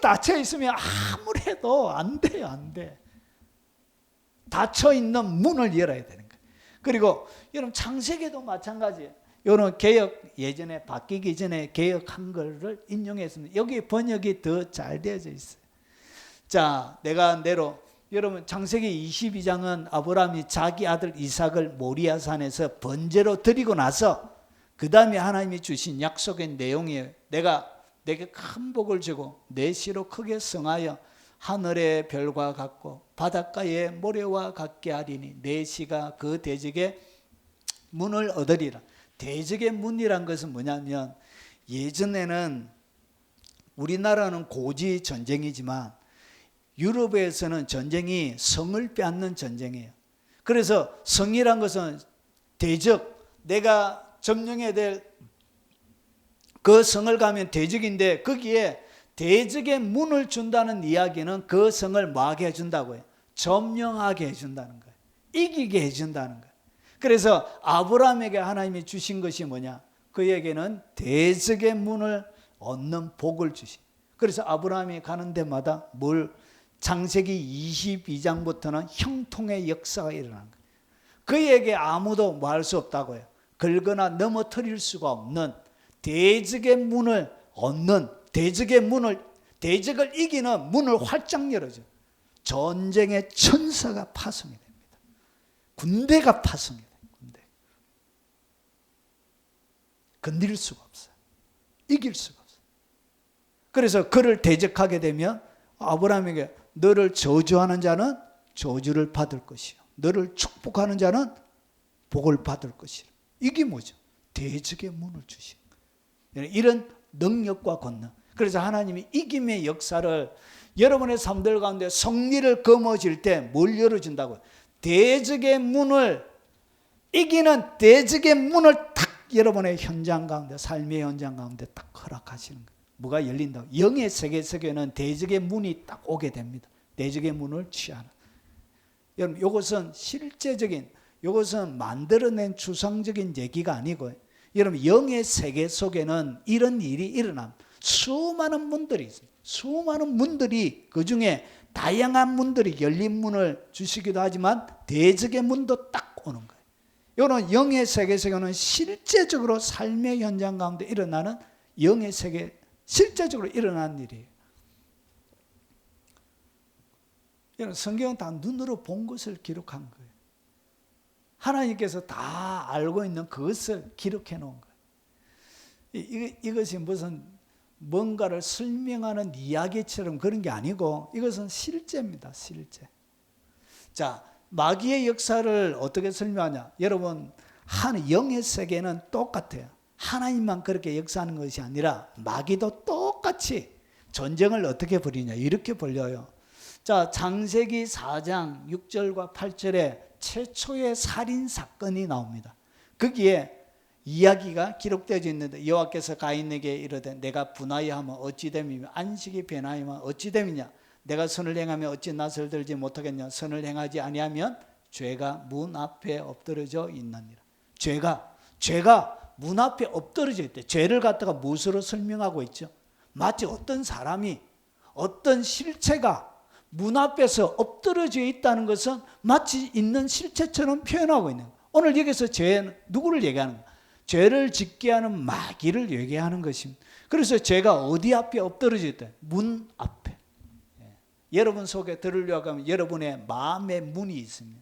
닫혀 있으면 아무래도 안 돼요. 안 돼. 닫혀 있는 문을 열어야 되는 거예요. 그리고 여러분 창세기도 마찬가지예요. 여러분 개역 예전에 바뀌기 전에 개역 한글을 인용했습니다. 여기 번역이 더 잘 되어져 있어요. 자, 내가 여러분 창세기 22장은 아브라함이 자기 아들 이삭을 모리아산에서 번제로 드리고 나서 그 다음에 하나님이 주신 약속의 내용이에요. 내가 내게 큰 복을 주고 내 씨로 크게 성하여 하늘의 별과 같고 바닷가의 모래와 같게 하리니 내 씨가 그 대적의 문을 얻으리라. 대적의 문이란 것은 뭐냐면 예전에는 우리나라는 고지 전쟁이지만 유럽에서는 전쟁이 성을 빼앗는 전쟁이에요. 그래서 성이란 것은 대적, 내가 점령해야 될 그 성을 가면 대적인데 거기에 대적의 문을 준다는 이야기는 그 성을 뭐하게 해준다고요? 점령하게 해준다는 거예요. 이기게 해준다는 거예요. 그래서 아브라함에게 하나님이 주신 것이 뭐냐? 그에게는 대적의 문을 얻는 복을 주시. 그래서 아브라함이 가는 데마다 창세기 22장부터는 형통의 역사가 일어나는 거예요. 그에게 아무도 뭐 할 수 없다고요. 긁거나 넘어뜨릴 수가 없는 대적의 문을 얻는, 대적을 이기는 문을 활짝 열어줘. 전쟁의 천사가 파송이 됩니다. 군대가 파송이 돼요. 군대. 건드릴 수가 없어요. 이길 수가 없어요. 그래서 그를 대적하게 되면 아브라함에게 너를 저주하는 자는 저주를 받을 것이요, 너를 축복하는 자는 복을 받을 것이라. 이게 뭐죠? 대적의 문을 주신 거예요. 이런 능력과 권능. 그래서 하나님이 이김의 역사를 여러분의 삶들 가운데 승리를 거머쥘 때 뭘 열어준다고요? 대적의 문을, 이기는 대적의 문을 탁 여러분의 현장 가운데, 삶의 현장 가운데 딱 허락하시는 거예요. 뭐가 열린다? 영의 세계 속에는 대적의 문이 딱 오게 됩니다. 대적의 문을 취하는. 여러분, 이것은 실제적인, 이것은 만들어낸 추상적인 얘기가 아니고, 여러분, 영의 세계 속에는 이런 일이 일어납니다. 수많은 문들이 있어요. 수많은 문들이, 그 중에 다양한 문들이 열린 문을 주시기도 하지만 대적의 문도 딱 오는 거예요. 이거는 영의 세계 속에는 실제적으로 삶의 현장 가운데 일어나는 영의 세계, 실제적으로 일어나는 일이에요. 여러분, 성경은 다 눈으로 본 것을 기록한 거예요. 하나님께서 다 알고 있는 그것을 기록해 놓은 거예요. 이것이 무슨 뭔가를 설명하는 이야기처럼 그런 게 아니고 이것은 실제입니다. 실제. 자, 마귀의 역사를 어떻게 설명하냐? 여러분, 영의 세계는 똑같아요. 하나님만 그렇게 역사하는 것이 아니라 마귀도 똑같이 전쟁을 어떻게 벌이냐, 이렇게 벌려요. 자, 창세기 4장 6절과 8절에 최초의 살인 사건이 나옵니다. 거기에 이야기가 기록되어 있는데, 여호와께서 가인에게 이르되 내가 분하여하면 어찌 됨이며 안식이 변하여면 어찌 됨이냐? 내가 선을 행하면 어찌 낯을 들지 못하겠냐? 선을 행하지 아니하면 죄가 문 앞에 엎드러져 있느니라. 죄가 문 앞에 엎드러져 있대. 죄를 갖다가 무엇으로 설명하고 있죠? 마치 어떤 사람이, 어떤 실체가 문 앞에서 엎드러져 있다는 것은 마치 있는 실체처럼 표현하고 있는 거예요. 오늘 여기서 죄는 누구를 얘기하는 거예요? 죄를 짓게 하는 마귀를 얘기하는 것입니다. 그래서 죄가 어디 앞에 엎드러져 있다? 문 앞에. 여러분 속에 들으려고 하면 여러분의 마음의 문이 있습니다.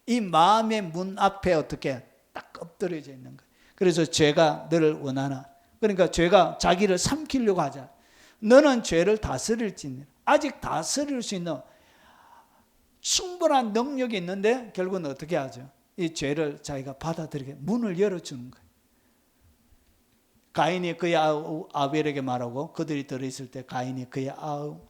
이 마음의 문 앞에 어떻게 딱 엎드려져 있는 거예요. 그래서 죄가 너를 원하나? 그러니까 죄가 자기를 삼키려고 하자. 너는 죄를 다스릴지니. 아직 다스릴 수 있는 충분한 능력이 있는데 결국은 어떻게 하죠? 이 죄를 자기가 받아들이게 문을 열어주는 거예요. 가인이 그의 아벨에게 말하고 그들이 들어있을 때 가인이 그의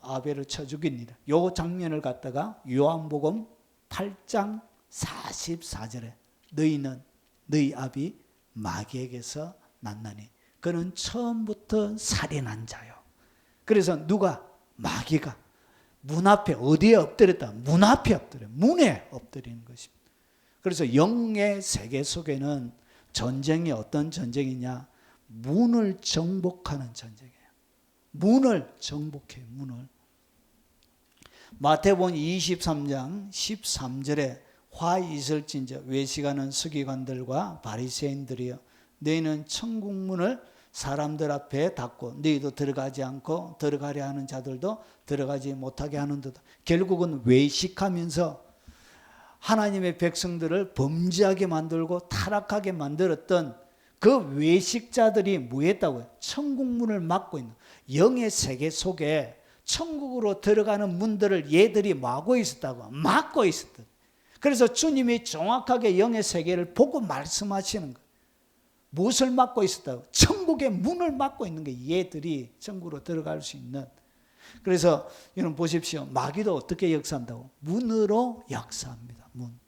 아벨을 쳐 죽입니다. 이 장면을 갖다가 요한복음 8장 44절에 너희는 너희 아비 마귀에게서 났나니 그는 처음부터 살인한 자요. 그래서 누가? 마귀가 문 앞에 어디에 엎드렸다? 문 앞에 엎드려. 문에 엎드리는 것입니다. 그래서 영의 세계 속에는 전쟁이 어떤 전쟁이냐? 문을 정복하는 전쟁이에요. 문을 정복해요. 문을. 마태복음 23장 13절에 화 있을진저 외식하는 서기관들과 바리새인들이여 너희는 천국 문을 사람들 앞에 닫고 너희도 들어가지 않고 들어가려 하는 자들도 들어가지 못하게 하는도다. 결국은 외식하면서 하나님의 백성들을 범죄하게 만들고 타락하게 만들었던 그 외식자들이 뭐 했다고요? 천국 문을 막고 있는, 영의 세계 속에 천국으로 들어가는 문들을 얘들이 막고 있었다고. 막고 있었다. 그래서 주님이 정확하게 영의 세계를 보고 말씀하시는 거예요. 무엇을 막고 있었다고? 천국의 문을 막고 있는 게 얘들이 천국으로 들어갈 수 있는. 그래서 여러분 보십시오. 마귀도 어떻게 역사한다고? 문으로 역사합니다. 문.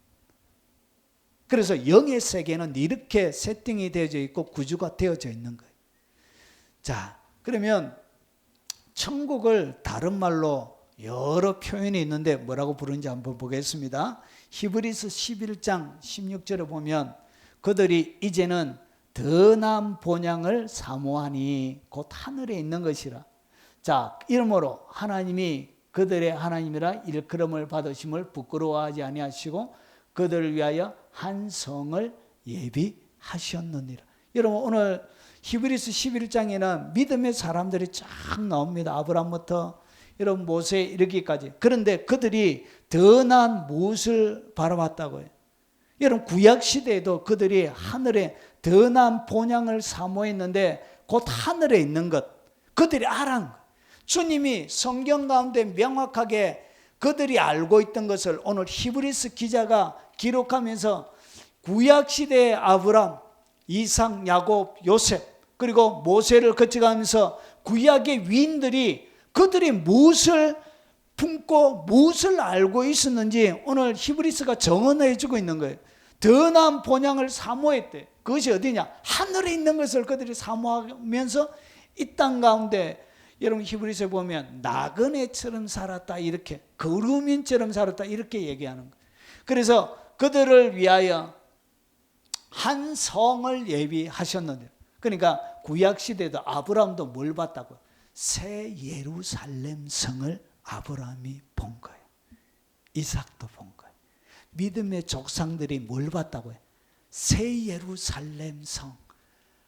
그래서 영의 세계는 이렇게 세팅이 되어져 있고 구조가 되어져 있는 거예요. 자, 그러면 천국을 다른 말로 여러 표현이 있는데 뭐라고 부르는지 한번 보겠습니다. 히브리서 11장 16절에 보면 그들이 이제는 더 나은 본향을 사모하니 곧 하늘에 있는 것이라. 자, 이러므로 하나님이 그들의 하나님이라 일컬음을 받으심을 부끄러워하지 아니하시고 그들을 위하여 한 성을 예비하셨느니라. 여러분 오늘 히브리서 11장에는 믿음의 사람들이 쫙 나옵니다. 아브라함부터 여러분 모세에 이르기까지. 그런데 그들이 더 나은 무엇을 바라봤다고요? 여러분 구약시대에도 그들이 하늘에 더 나은 본향을 사모했는데 곧 하늘에 있는 것 그들이 알았는 거예요. 주님이 성경 가운데 명확하게 그들이 알고 있던 것을 오늘 히브리서 기자가 기록하면서 구약시대의 아브람, 이삭, 야곱, 요셉 그리고 모세를 거쳐가면서 구약의 위인들이 그들이 무엇을 품고 무엇을 알고 있었는지 오늘 히브리서가 정언해 주고 있는 거예요. 더 나은 본향을 사모했대. 그것이 어디냐? 하늘에 있는 것을 그들이 사모하면서 이 땅 가운데 여러분 히브리서에 보면 나그네처럼 살았다, 이렇게 거루민처럼 살았다, 이렇게 얘기하는 거예요. 그래서 그들을 위하여 한 성을 예비하셨는데, 그러니까 구약 시대도 아브라함도 뭘 봤다고요? 새 예루살렘 성을 아브라함이 본 거예요. 이삭도 본 거예요. 믿음의 족상들이 뭘 봤다고요? 새 예루살렘 성,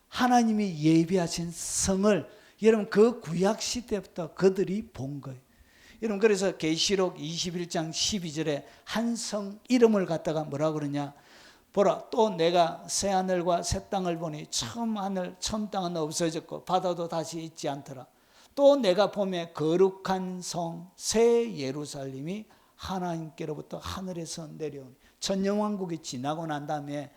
하나님이 예비하신 성을 여러분 그 구약 시대부터 그들이 본 거예요. 여러분 그래서 계시록 21장 12절에 한 성 이름을 갖다가 뭐라 그러냐? 보라, 또 내가 새 하늘과 새 땅을 보니 처음 하늘 처음 땅은 없어졌고 바다도 다시 있지 않더라. 또 내가 보매 거룩한 성 새 예루살렘이 하나님께로부터 하늘에서 내려오니, 천년왕국이 지나고 난 다음에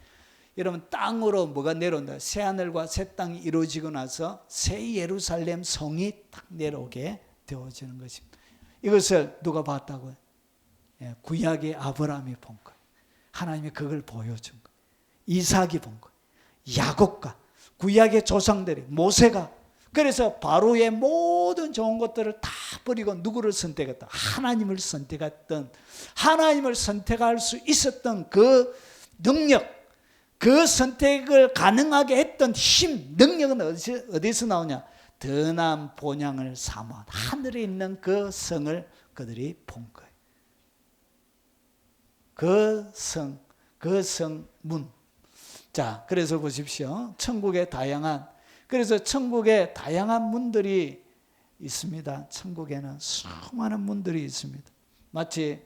여러분 땅으로 뭐가 내려온다? 새 하늘과 새 땅이 이루어지고 나서 새 예루살렘 성이 딱 내려오게 되어지는 것입니다. 이것을 누가 봤다고요? 구약의 아브라함이 본 거예요. 하나님이 그걸 보여준 거예요. 이삭이 본 거예요. 야곱과 구약의 조상들이, 모세가, 그래서 바로의 모든 좋은 것들을 다 버리고 누구를 선택했다? 하나님을 선택했던, 하나님을 선택할 수 있었던 그 능력, 그 선택을 가능하게 했던 힘, 능력은 어디서 나오냐? 더 나은 본향을 삼아 하늘에 있는 그 성을 그들이 본 거예요. 그 성문. 자, 그래서 보십시오. 천국의 다양한, 그래서 천국에 다양한 문들이 있습니다. 천국에는 수많은 문들이 있습니다. 마치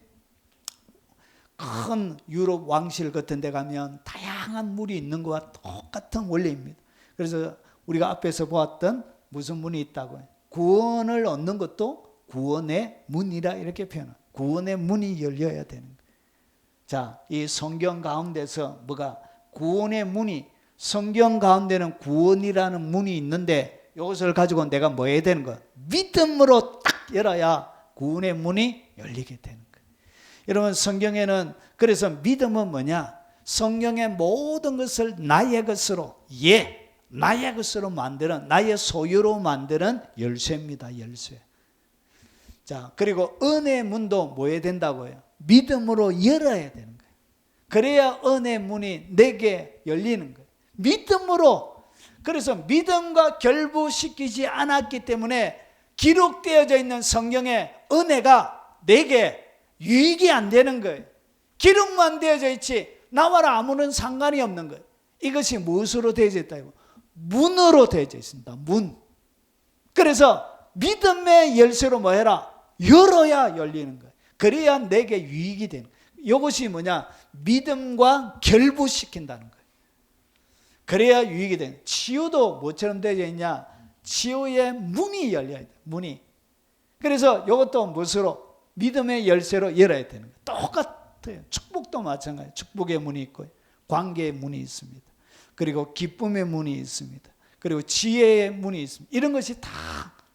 큰 유럽 왕실 같은 데 가면 다양한 문이 있는 것과 똑같은 원리입니다. 그래서 우리가 앞에서 보았던 무슨 문이 있다고요? 구원을 얻는 것도 구원의 문이라 이렇게 표현합니다. 구원의 문이 열려야 되는 거예요. 자, 이 성경 가운데서 뭐가 구원의 문이, 성경 가운데는 구원이라는 문이 있는데 이것을 가지고 내가 뭐 해야 되는 거야? 믿음으로 딱 열어야 구원의 문이 열리게 되는 거예요. 여러분 성경에는, 그래서 믿음은 뭐냐? 성경의 모든 것을 나의 것으로, 나의 것으로 만드는, 나의 소유로 만드는 열쇠입니다. 열쇠. 자, 그리고 은혜의 문도 뭐 해야 된다고요? 믿음으로 열어야 되는 거예요. 그래야 은혜의 문이 내게 열리는 거예요. 믿음으로. 그래서 믿음과 결부시키지 않았기 때문에 기록되어져 있는 성경의 은혜가 내게 유익이 안 되는 거예요. 기록만 되어져 있지 나와라 아무런 상관이 없는 거예요. 이것이 무엇으로 되어져 있다고? 문으로 되어져 있습니다. 문. 그래서 믿음의 열쇠로 뭐 해라? 열어야 열리는 거예요. 그래야 내게 유익이 되는 거예요. 이것이 뭐냐? 믿음과 결부시킨다는 거예요. 그래야 유익이 되는 거예요. 치유도 뭐처럼 되어져 있냐? 치유의 문이 열려야 돼요. 문이. 그래서 이것도 무엇으로? 믿음의 열쇠로 열어야 되는 거예요. 똑같아요. 축복도 마찬가지예요. 축복의 문이 있고 관계의 문이 있습니다. 그리고 기쁨의 문이 있습니다. 그리고 지혜의 문이 있습니다. 이런 것이 다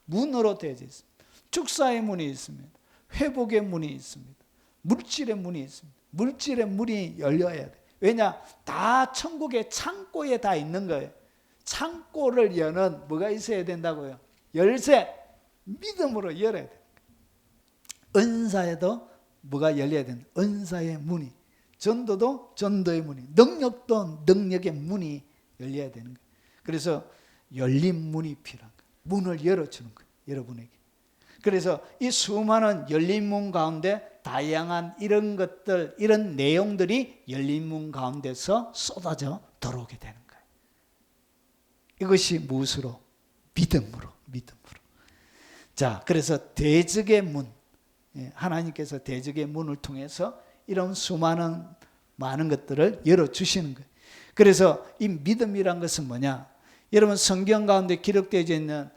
문으로 되어져 있습니다. 축사의 문이 있습니다. 회복의 문이 있습니다. 물질의 문이 있습니다. 물질의 문이 열려야 돼요. 왜냐? 다 천국의 창고에 다 있는 거예요. 창고를 여는 뭐가 있어야 된다고요? 열쇠. 믿음으로 열어야 돼요. 은사에도 뭐가 열려야 된다? 은사의 문이. 전도도 전도의 문이. 능력도 능력의 문이 열려야 되는 거예요. 그래서 열린 문이 필요한 거예요. 문을 열어주는 거예요. 여러분에게. 그래서 이 수많은 열린 문 가운데 다양한 이런 것들, 이런 내용들이 열린 문 가운데서 쏟아져 들어오게 되는 거예요. 이것이 무엇으로? 믿음으로. 자, 그래서 대적의 문, 하나님께서 대적의 문을 통해서 이런 수많은 많은 것들을 열어주시는 거예요. 그래서 이 믿음이란 것은 뭐냐? 여러분 성경 가운데 기록되어 있는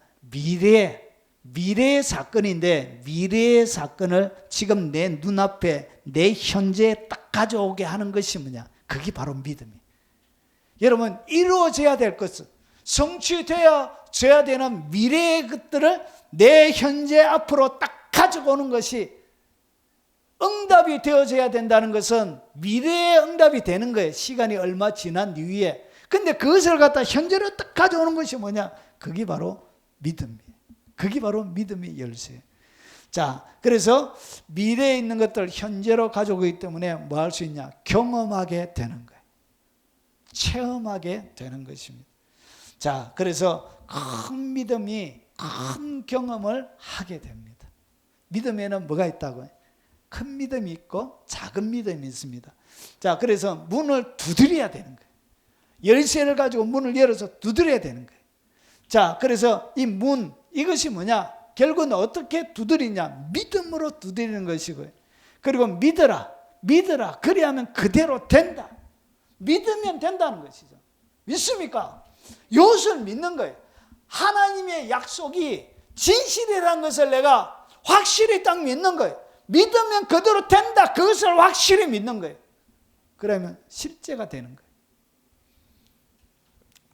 미래의 사건인데, 미래의 사건을 지금 내 눈앞에 내 현재에 딱 가져오게 하는 것이 뭐냐? 그게 바로 믿음이에요. 여러분 이루어져야 될 것은, 성취되어져야 되는 미래의 것들을 내 현재 앞으로 딱 가져오는 것이 응답이 되어져야 된다는 것은 미래의 응답이 되는 거예요. 시간이 얼마 지난 이후에. 근데 그것을 갖다 현재로 딱 가져오는 것이 뭐냐? 그게 바로 믿음이에요. 그게 바로 믿음의 열쇠예요. 자, 그래서 미래에 있는 것들 현재로 가져오기 때문에 뭐 할 수 있냐? 경험하게 되는 거예요. 체험하게 되는 것입니다. 자, 그래서 큰 믿음이 큰 경험을 하게 됩니다. 믿음에는 뭐가 있다고요? 큰 믿음이 있고 작은 믿음이 있습니다. 자, 그래서 문을 두드려야 되는 거예요. 열쇠를 가지고 문을 열어서 두드려야 되는 거예요. 자, 그래서 이 문, 이것이 뭐냐? 결국은 어떻게 두드리냐? 믿음으로 두드리는 것이고요. 그리고 믿어라. 그리하면 그대로 된다. 믿으면 된다는 것이죠. 믿습니까? 이것을 믿는 거예요. 하나님의 약속이 진실이라는 것을 내가 확실히 딱 믿는 거예요. 믿으면 그대로 된다. 그것을 확실히 믿는 거예요. 그러면 실제가 되는 거예요.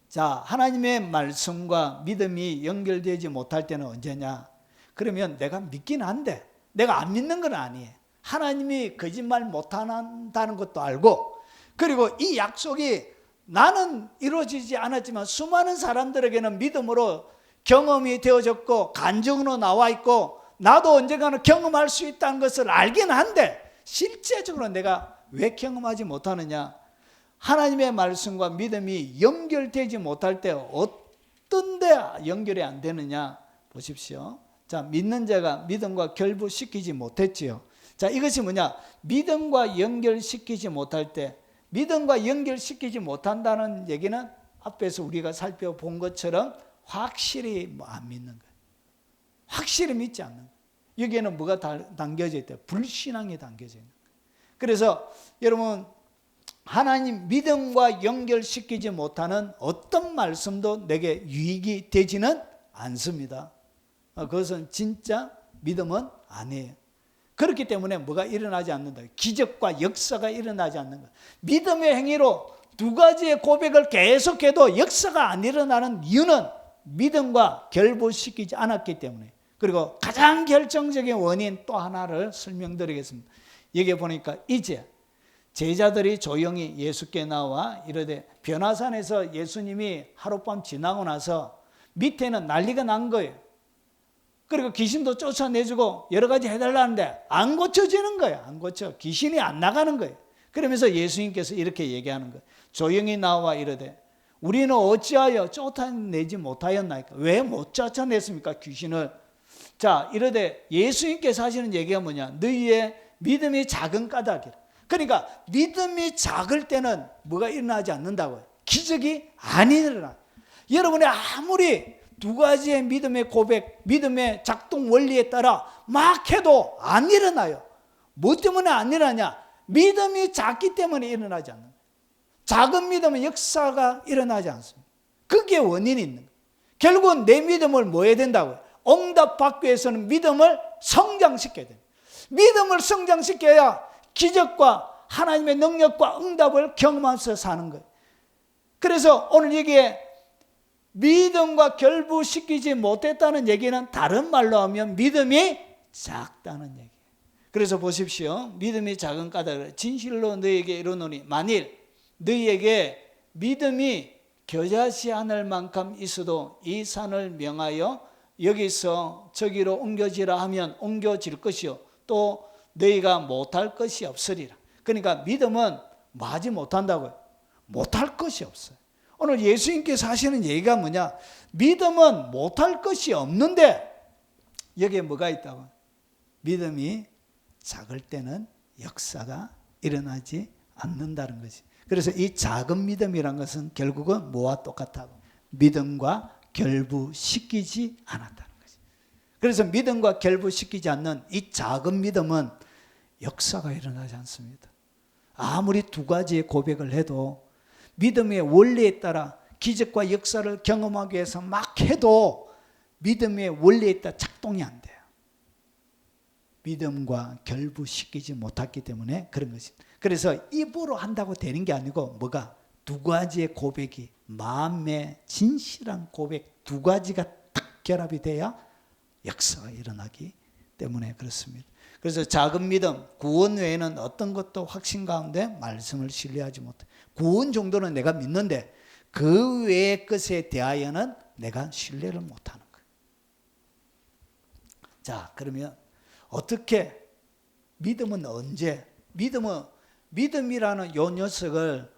자, 하나님의 말씀과 믿음이 연결되지 못할 때는 언제냐? 그러면 내가 믿긴 한데 내가 안 믿는 건 아니에요. 하나님이 거짓말 못한다는 것도 알고, 그리고 이 약속이 나는 이루어지지 않았지만 수많은 사람들에게는 믿음으로 경험이 되어졌고 간증으로 나와 있고 나도 언젠가는 경험할 수 있다는 것을 알긴 한데 실제적으로 내가 왜 경험하지 못하느냐? 하나님의 말씀과 믿음이 연결되지 못할 때 어떤 데 연결이 안 되느냐? 보십시오. 자, 믿는 자가 믿음과 결부시키지 못했지요. 자, 이것이 뭐냐? 믿음과 연결시키지 못할 때, 믿음과 연결시키지 못한다는 얘기는 앞에서 우리가 살펴본 것처럼 확실히 안 믿는 거예요. 확실히 믿지 않는 거예요. 여기에는 뭐가 담겨져 있대요? 불신앙이 담겨져 있는 거예요. 그래서 여러분, 하나님 믿음과 연결시키지 못하는 어떤 말씀도 내게 유익이 되지는 않습니다. 그것은 진짜 믿음은 아니에요. 그렇기 때문에 뭐가 일어나지 않는다. 기적과 역사가 일어나지 않는 것. 믿음의 행위로 두 가지의 고백을 계속해도 역사가 안 일어나는 이유는 믿음과 결부시키지 않았기 때문에. 그리고 가장 결정적인 원인 또 하나를 설명드리겠습니다. 여기 보니까 이제 제자들이 조용히 예수께 나와 이르되, 변화산에서 예수님이 하룻밤 지나고 나서 밑에는 난리가 난 거예요. 그리고 귀신도 쫓아내주고 여러 가지 해달라는데 안 고쳐지는 거예요. 안 고쳐. 귀신이 안 나가는 거예요. 그러면서 예수님께서 이렇게 얘기하는 거예요. 조용히 나와 이르되, 우리는 어찌하여 쫓아내지 못하였나이까? 왜 못 쫓아냈습니까? 귀신을. 자, 이르되 예수님께서 하시는 얘기가 뭐냐? 너희의 믿음이 작은 까닭이라. 그러니까 믿음이 작을 때는 뭐가 일어나지 않는다고요? 기적이 안 일어나. 여러분이 아무리 두 가지의 믿음의 고백, 믿음의 작동 원리에 따라 막 해도 안 일어나요. 뭐 때문에 안 일어나냐? 믿음이 작기 때문에 일어나지 않는 거예요. 작은 믿음은 역사가 일어나지 않습니다. 그게 원인이 있는 거예요. 결국은 내 믿음을 뭐 해야 된다고요? 응답받기 위해서는 믿음을 성장시켜야 돼요. 믿음을 성장시켜야 기적과 하나님의 능력과 응답을 경험하면서 사는 거예요. 그래서 오늘 여기에 믿음과 결부시키지 못했다는 얘기는 다른 말로 하면 믿음이 작다는 얘기예요. 그래서 보십시오. 믿음이 작은 까닭을 진실로 너희에게 이르노니, 만일 너희에게 믿음이 겨자씨 하늘 만큼 있어도 이 산을 명하여 여기서 저기로 옮겨지라 하면 옮겨질 것이요 또 너희가 못할 것이 없으리라. 그러니까 믿음은 뭐 하지 못한다고요? 못할 것이 없어요. 오늘 예수님께서 하시는 얘기가 뭐냐? 믿음은 못할 것이 없는데 여기에 뭐가 있다고? 믿음이 작을 때는 역사가 일어나지 않는다는 것이. 그래서 이 작은 믿음이란 것은 결국은 뭐와 똑같다고? 믿음과 결부시키지 않았다는 것이. 그래서 믿음과 결부시키지 않는 이 작은 믿음은 역사가 일어나지 않습니다. 아무리 두 가지의 고백을 해도 믿음의 원리에 따라 기적과 역사를 경험하기 위해서 막 해도 믿음의 원리에 따라 작동이 안 돼요. 믿음과 결부시키지 못했기 때문에 그런 것입니다. 그래서 입으로 한다고 되는 게 아니고 뭐가? 두 가지의 고백이, 마음의 진실한 고백 두 가지가 딱 결합이 돼야 역사가 일어나기 때문에 그렇습니다. 그래서 작은 믿음, 구원 외에는 어떤 것도 확신 가운데 말씀을 신뢰하지 못해. 구원 정도는 내가 믿는데 그 외의 것에 대하여는 내가 신뢰를 못하는 거예요. 자, 그러면 어떻게 믿음은 언제? 믿음이라는 요 녀석을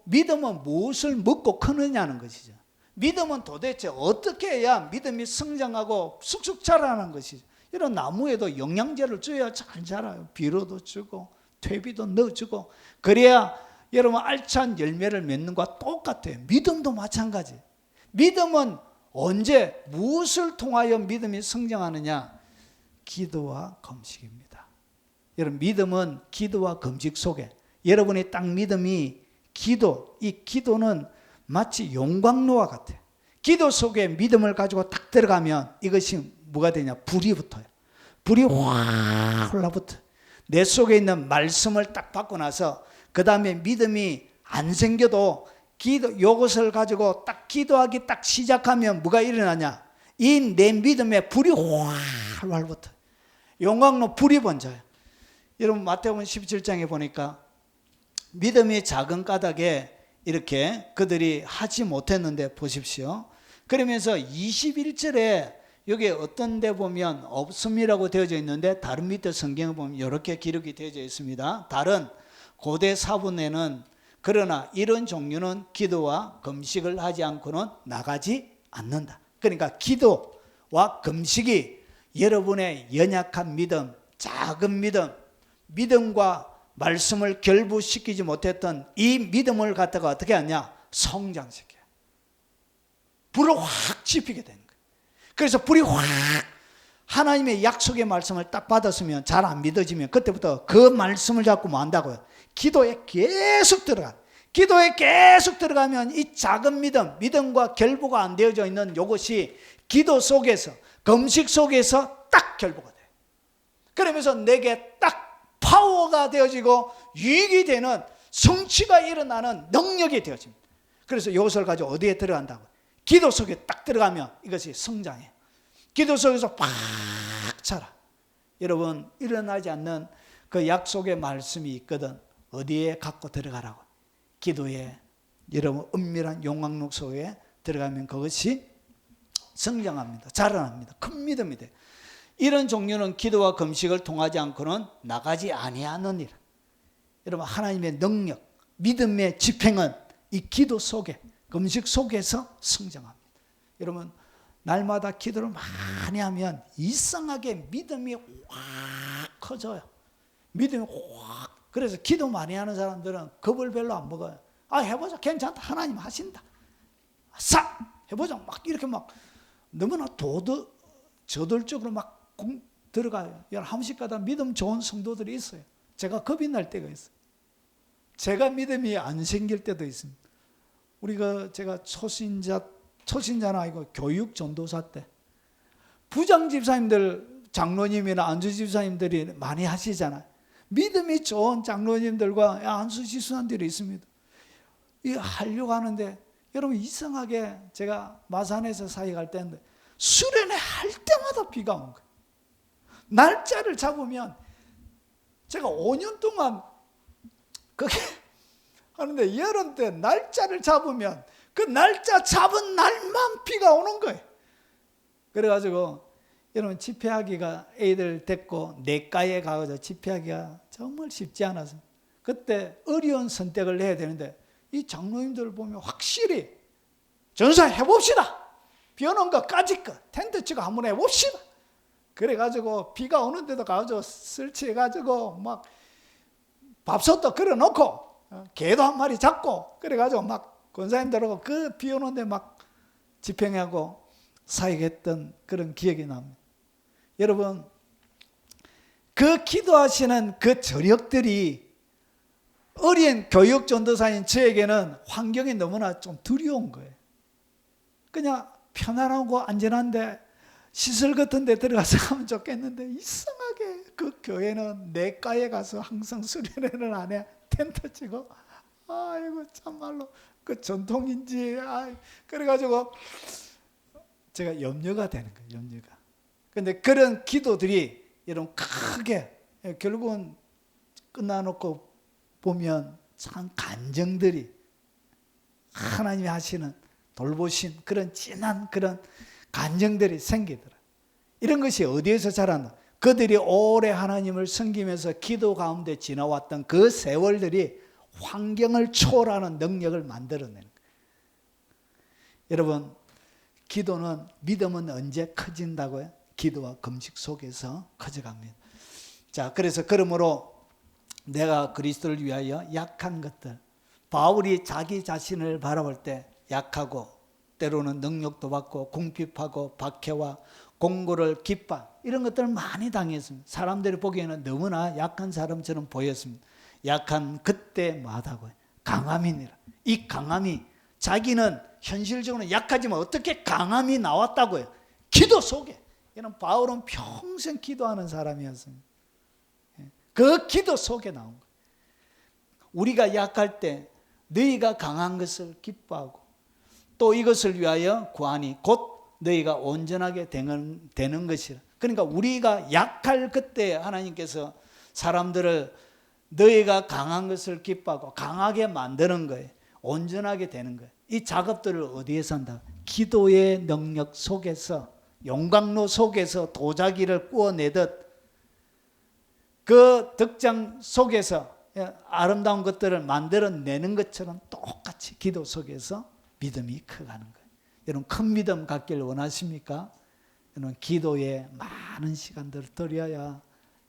믿음은 무엇을 먹고 크느냐는 것이죠. 믿음은 도대체 어떻게 해야 믿음이 성장하고 쑥쑥 자라는 것이죠. 이런 나무에도 영양제를 줘야 잘 자라요. 비료도 주고 퇴비도 넣어주고 그래야 여러분 알찬 열매를 맺는 것과 똑같아요. 믿음도 마찬가지. 믿음은 언제 무엇을 통하여 믿음이 성장하느냐? 기도와 금식입니다. 여러분 믿음은 기도와 금식 속에 여러분의 딱 믿음이 이 기도는 마치 용광로와 같아요. 기도 속에 믿음을 가지고 딱 들어가면 이것이 뭐가 되냐? 불이 붙어요. 불이 확 올라붙어요. 내 속에 있는 말씀을 딱 받고 나서 그 다음에 믿음이 안 생겨도 이것을 가지고 딱 기도하기 딱 시작하면 뭐가 일어나냐? 이 내 믿음에 불이 활활 붙어요. 용광로 불이 번져요. 여러분 마태복음 17장에 보니까 믿음이 작은 까닭에 이렇게 그들이 하지 못했는데 보십시오. 그러면서 21절에 여기 어떤 데 보면 없음이라고 되어져 있는데 다른 밑에 성경을 보면 이렇게 기록이 되어져 있습니다. 다른 고대 사본에는 그러나 이런 종류는 기도와 금식을 하지 않고는 나가지 않는다. 그러니까 기도와 금식이 여러분의 연약한 믿음, 작은 믿음과 말씀을 결부시키지 못했던 이 믿음을 갖다가 어떻게 하냐? 성장시켜요. 불을 확 지피게 되는 거예요. 그래서 불이 확 하나님의 약속의 말씀을 딱 받았으면 잘 안 믿어지면 그때부터 그 말씀을 잡고 뭐 한다고요? 기도에 계속 들어가. 기도에 계속 들어가면 이 작은 믿음과 결부가 안 되어져 있는 이것이 기도 속에서 금식 속에서 딱 결부가 돼요. 그러면서 내게 딱 파워가 되어지고 유익이 되는 성취가 일어나는 능력이 되어집니다. 그래서 이것을 가지고 어디에 들어간다고? 기도 속에 딱 들어가면 이것이 성장해요. 기도 속에서 팍 자라. 여러분 일어나지 않는 그 약속의 말씀이 있거든. 어디에 갖고 들어가라고? 기도에 여러분 은밀한 용광로 속에 들어가면 그것이 성장합니다. 자라납니다. 큰 믿음이 돼요. 이런 종류는 기도와 금식을 통하지 않고는 나가지 아니하느니라. 여러분 하나님의 능력, 믿음의 집행은 이 기도 속에, 금식 속에서 성장합니다. 여러분 날마다 기도를 많이 하면 이상하게 믿음이 확 커져요. 믿음이 확. 그래서 기도 많이 하는 사람들은 겁을 별로 안 먹어요. 해보자, 괜찮다, 하나님 하신다. 싹 해보자, 막 이렇게 막 너무나 저돌적으로 막 들어가요. 한 번씩 가다 믿음 좋은 성도들이 있어요. 제가 겁이 날 때가 있어요. 제가 믿음이 안 생길 때도 있습니다. 제가 초신자는 아니고 교육 전도사 때 부장 집사님들, 장로님이나 안수 집사님들이 많이 하시잖아요. 믿음이 좋은 장로님들과 안수 집사님들이 있습니다. 이거 하려고 하는데 여러분 이상하게 제가 마산에서 사역할 때인데 수련회 할 때마다 비가 온 거예요. 날짜를 잡으면 제가 5년 동안 그게 하는데 여름 때 날짜를 잡으면 그 날짜 잡은 날만 비가 오는 거예요. 그래가지고 여러분 집회하기가 애들 데리고 내과에 가서 집회하기가 정말 쉽지 않아서 그때 어려운 선택을 해야 되는데 이 장로님들 보면 확실히 전사 해봅시다. 비 오는 것까지 텐트 치고 한번 해봅시다. 그래가지고 비가 오는데도 가서 설치해가지고 막 밥솥도 걸어놓고 개도 한 마리 잡고 그래가지고 막 권사님들하고 그 비 오는데 막 집행하고 사역했던 그런 기억이 납니다. 여러분 그 기도하시는 그 저력들이 어린 교육 전도사인 저에게는 환경이 너무나 좀 두려운 거예요. 그냥 편안하고 안전한데 시설 같은 데 들어가서 하면 좋겠는데 이상하게 그 교회는 내과에 가서 항상 수련회를 안 해. 텐트 치고 아이고 참말로 그 전통인지 그래가지고 제가 염려가 되는 거예요. 염려가. 근데 그런 기도들이 여러분 크게 결국은 끝나놓고 보면 참 간정들이 하나님이 하시는 돌보신 그런 진한 그런 간정들이 생기더라. 이런 것이 어디에서 자란다? 그들이 오래 하나님을 섬기면서 기도 가운데 지나왔던 그 세월들이 환경을 초월하는 능력을 만들어내는 거예요. 여러분, 기도는, 믿음은 언제 커진다고요? 기도와 금식 속에서 커져갑니다. 자, 그래서 그러므로 내가 그리스도를 위하여 약한 것들, 바울이 자기 자신을 바라볼 때 약하고 때로는 능력도 받고 궁핍하고 박해와 공고를 기뻐 이런 것들을 많이 당했습니다. 사람들이 보기에는 너무나 약한 사람처럼 보였습니다. 약한 그때마다고요. 강함이니라. 이 강함이 자기는 현실적으로 약하지만 어떻게 강함이 나왔다고요? 기도 속에. 이런 바울은 평생 기도하는 사람이었습니다. 그 기도 속에 나온 거예요. 우리가 약할 때 너희가 강한 것을 기뻐하고 또 이것을 위하여 구하니 곧 너희가 온전하게 되는 것이라. 그러니까 우리가 약할 그때 하나님께서 사람들을 너희가 강한 것을 기뻐하고 강하게 만드는 거예요. 온전하게 되는 거예요. 이 작업들을 어디에서 한다? 기도의 능력 속에서, 용광로 속에서 도자기를 구워내듯 그 덕장 속에서 아름다운 것들을 만들어내는 것처럼 똑같이 기도 속에서 믿음이 커가는 거예요. 여러분, 큰 믿음 갖길 원하십니까? 여러분, 기도에 많은 시간들을 들여야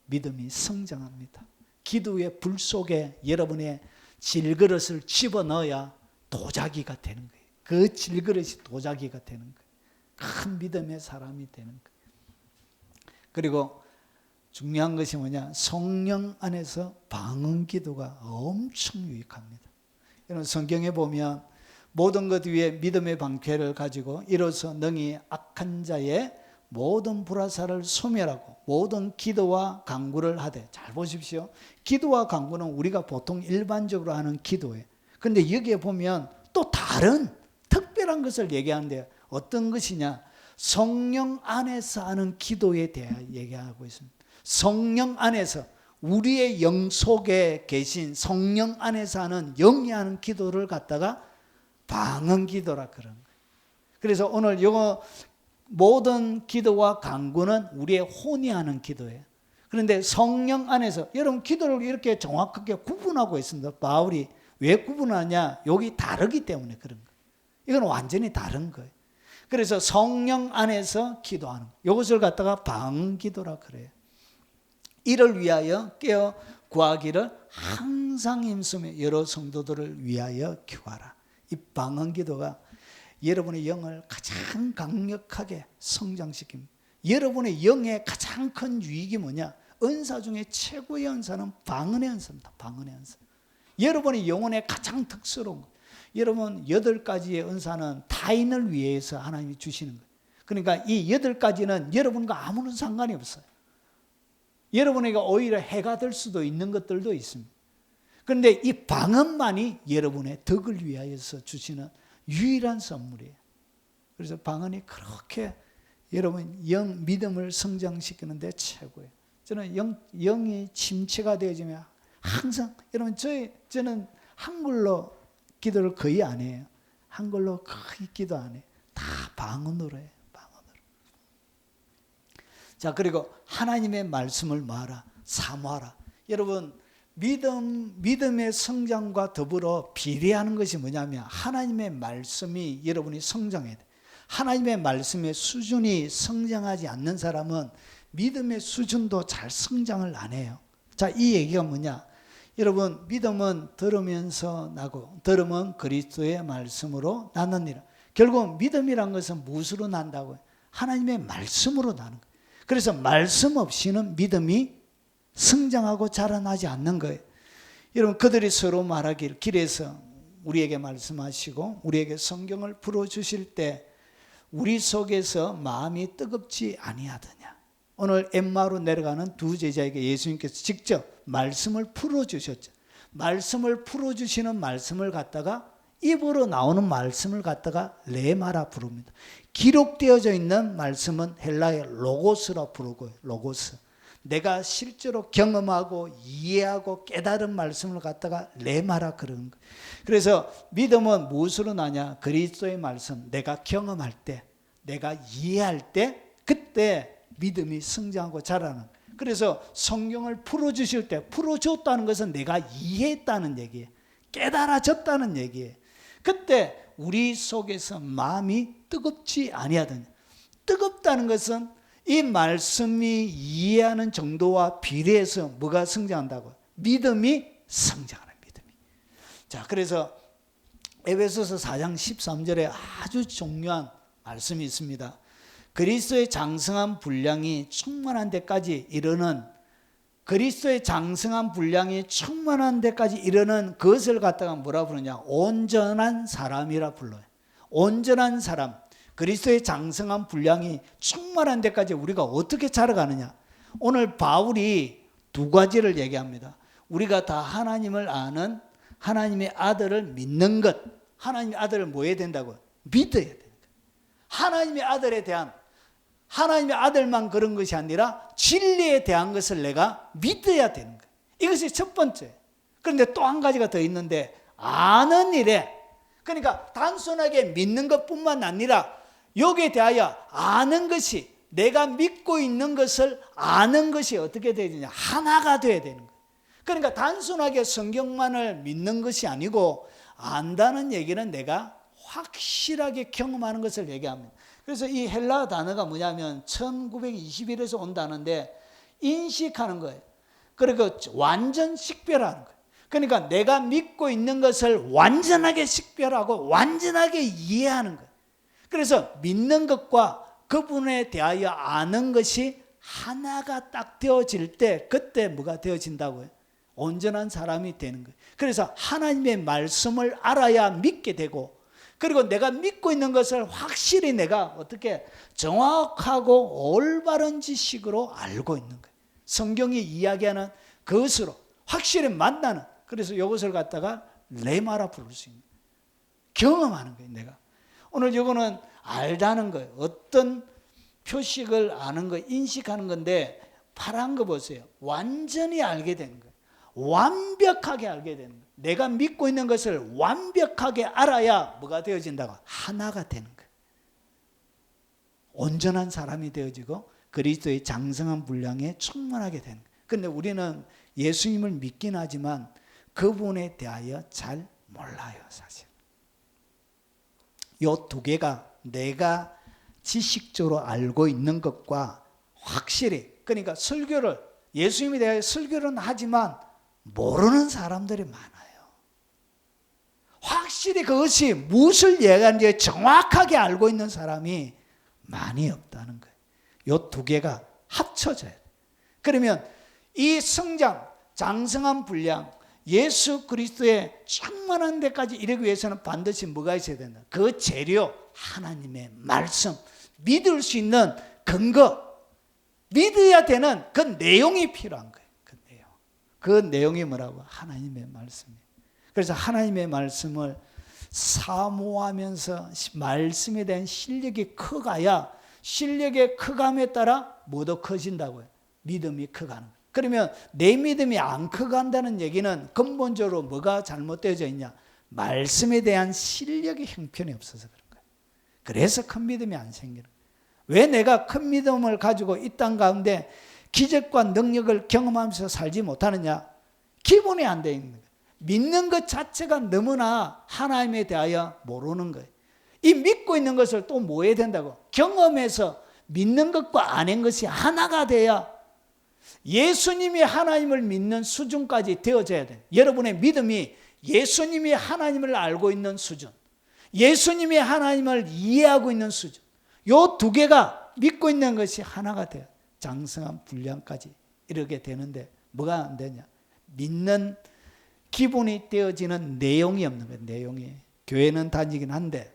믿음이 성장합니다. 기도의 불 속에 여러분의 질그릇을 집어넣어야 도자기가 되는 거예요. 그 질그릇이 도자기가 되는 거예요. 큰 믿음의 사람이 되는 거예요. 그리고 중요한 것이 뭐냐? 성령 안에서 방언 기도가 엄청 유익합니다. 여러분, 성경에 보면 모든 것 위에 믿음의 방패를 가지고 이로써 능히 악한 자의 모든 불화살을 소멸하고 모든 기도와 간구를 하되. 잘 보십시오. 기도와 간구는 우리가 보통 일반적으로 하는 기도예요. 그런데 여기에 보면 또 다른 특별한 것을 얘기하는데요. 어떤 것이냐? 성령 안에서 하는 기도에 대해 얘기하고 있습니다. 성령 안에서, 우리의 영 속에 계신 성령 안에서 하는 영이 하는 기도를 갖다가 방언 기도라 그런 거예요. 그래서 오늘 이거 모든 기도와 간구는 우리의 혼이 하는 기도예요. 그런데 성령 안에서, 여러분 기도를 이렇게 정확하게 구분하고 있습니다. 바울이 왜 구분하냐? 여기 다르기 때문에 그런 거예요. 이건 완전히 다른 거예요. 그래서 성령 안에서 기도하는 거예요. 이것을 갖다가 방언 기도라 그래요. 이를 위하여 깨어 구하기를 항상 힘쓰며 여러 성도들을 위하여 기도하라. 이 방언 기도가 여러분의 영을 가장 강력하게 성장시킵니다. 여러분의 영의 가장 큰 유익이 뭐냐? 은사 중에 최고의 은사는 방언의 은사입니다. 방언의 은사. 여러분의 영혼의 가장 특수로운 것. 여러분 8가지의 은사는 타인을 위해서 하나님이 주시는 거예요. 그러니까 이 8가지는 여러분과 아무런 상관이 없어요. 여러분에게 오히려 해가 될 수도 있는 것들도 있습니다. 그런데 이 방언만이 여러분의 덕을 위하여서 주시는 유일한 선물이에요. 그래서 방언이 그렇게 여러분 영, 믿음을 성장시키는 데 최고예요. 저는 영이 침체가 되어지면 항상, 여러분 저는 한글로 기도를 거의 안 해요. 한글로 거의 기도 안 해요. 다 방언으로 해요. 방언으로. 자, 그리고 하나님의 말씀을 뭐하라? 사모하라. 여러분 믿음의 성장과 더불어 비례하는 것이 뭐냐면 하나님의 말씀이 여러분이 성장해야 돼요. 하나님의 말씀의 수준이 성장하지 않는 사람은 믿음의 수준도 잘 성장을 안 해요. 자, 이 얘기가 뭐냐? 여러분 믿음은 들으면서 나고 들음은 그리스도의 말씀으로 나느니라. 결국 믿음이란 것은 무엇으로 난다고요? 하나님의 말씀으로 나는 거예요. 그래서 말씀 없이는 믿음이 성장하고 자라나지 않는 거예요. 여러분 그들이 서로 말하길 길에서 우리에게 말씀하시고 우리에게 성경을 풀어주실 때 우리 속에서 마음이 뜨겁지 아니하더냐. 오늘 엠마오로 내려가는 두 제자에게 예수님께서 직접 말씀을 풀어주셨죠. 말씀을 풀어주시는 말씀을 갖다가 입으로 나오는 말씀을 갖다가 레마라 부릅니다. 기록되어져 있는 말씀은 헬라의 로고스라 부르고요. 로고스. 내가 실제로 경험하고 이해하고 깨달은 말씀을 갖다가 레마라 그러는 거예요. 그래서 믿음은 무엇으로 나냐? 그리스도의 말씀. 내가 경험할 때, 내가 이해할 때, 그때 믿음이 성장하고 자라는. 그래서 성경을 풀어주실 때 풀어줬다는 것은 내가 이해했다는 얘기예요. 깨달아졌다는 얘기예요. 그때 우리 속에서 마음이 뜨겁지 아니하더냐. 뜨겁다는 것은 이 말씀이 이해하는 정도와 비례해서 뭐가 성장한다고? 믿음이 성장하는 믿음이. 자, 그래서 에베소서 4장 13절에 아주 중요한 말씀이 있습니다. 그리스도의 장성한 분량이 충만한 데까지 이르는, 그리스도의 장성한 분량이 충만한 데까지 이르는 그것을 갖다가 뭐라 부르냐? 온전한 사람이라 불러요. 온전한 사람. 그리스도의 장성한 분량이 충만한 데까지 우리가 어떻게 자라가느냐? 오늘 바울이 두 가지를 얘기합니다. 우리가 다 하나님을 아는 하나님의 아들을 믿는 것. 하나님의 아들을 뭐 해야 된다고요? 믿어야 되는 거예요. 하나님의 아들에 대한, 하나님의 아들만 그런 것이 아니라 진리에 대한 것을 내가 믿어야 되는 거예요. 이것이 첫 번째. 그런데 또 한 가지가 더 있는데, 아는 일에, 그러니까 단순하게 믿는 것뿐만 아니라 여기에 대하여 아는 것이, 내가 믿고 있는 것을 아는 것이 어떻게 되야 되냐? 하나가 되어야 되는 거예요. 그러니까 단순하게 성경만을 믿는 것이 아니고, 안다는 얘기는 내가 확실하게 경험하는 것을 얘기합니다. 그래서 이 헬라 단어가 뭐냐면 1921에서 온다는데 인식하는 거예요. 그리고 완전 식별하는 거예요. 그러니까 내가 믿고 있는 것을 완전하게 식별하고 완전하게 이해하는 거예요. 그래서 믿는 것과 그분에 대하여 아는 것이 하나가 딱 되어질 때, 그때 뭐가 되어진다고요? 온전한 사람이 되는 거예요. 그래서 하나님의 말씀을 알아야 믿게 되고, 그리고 내가 믿고 있는 것을 확실히 내가 어떻게 정확하고 올바른 지식으로 알고 있는 거예요. 성경이 이야기하는 그것으로 확실히 만나는. 그래서 이것을 갖다가 레마라 부를 수 있는, 경험하는 거예요. 내가 오늘 이거는 알다는 거예요. 어떤 표식을 아는 거, 인식하는 건데, 파란 거 보세요. 완전히 알게 되는 거예요. 완벽하게 알게 되는 거예요. 내가 믿고 있는 것을 완벽하게 알아야 뭐가 되어진다고? 하나가 되는 거예요. 온전한 사람이 되어지고 그리스도의 장성한 분량에 충만하게 되는 거예요. 그런데 우리는 예수님을 믿긴 하지만 그분에 대하여 잘 몰라요, 사실. 이 두 개가 내가 지식적으로 알고 있는 것과 확실히, 그러니까 설교를, 예수님에 대하여 설교는 하지만 모르는 사람들이 많아요. 확실히 그것이 무엇을 얘기하는지 정확하게 알고 있는 사람이 많이 없다는 거예요. 이 두 개가 합쳐져야 돼요. 그러면 이 성장, 장성한 분량, 예수 그리스도의 충만한 데까지 이르기 위해서는 반드시 뭐가 있어야 된다? 그 재료, 하나님의 말씀, 믿을 수 있는 근거, 믿어야 되는 그 내용이 필요한 거예요. 그 내용이 뭐라고? 하나님의 말씀이에요. 그래서 하나님의 말씀을 사모하면서 말씀에 대한 실력이 커가야, 실력의 커감에 따라 뭐도 커진다고요? 믿음이 커가는 거예요. 그러면 내 믿음이 안 커간다는 얘기는 근본적으로 뭐가 잘못되어져 있냐? 말씀에 대한 실력의 형편이 없어서 그런 거예요. 그래서 큰 믿음이 안 생기는 거예요. 왜 내가 큰 믿음을 가지고 이 땅 가운데 기적과 능력을 경험하면서 살지 못하느냐? 기본이 안 돼 있는 거예요. 믿는 것 자체가 너무나 하나님에 대하여 모르는 거예요. 이 믿고 있는 것을 또 뭐 해야 된다고? 경험해서 믿는 것과 아는 것이 하나가 돼야 예수님이 하나님을 믿는 수준까지 되어져야 돼요. 여러분의 믿음이 예수님이 하나님을 알고 있는 수준, 예수님이 하나님을 이해하고 있는 수준, 이 두 개가 믿고 있는 것이 하나가 돼요. 장성한 분량까지 이르게 되는데 뭐가 안 되냐? 믿는 기본이 되어지는 내용이 없는 거예요. 내용이. 교회는 다니긴 한데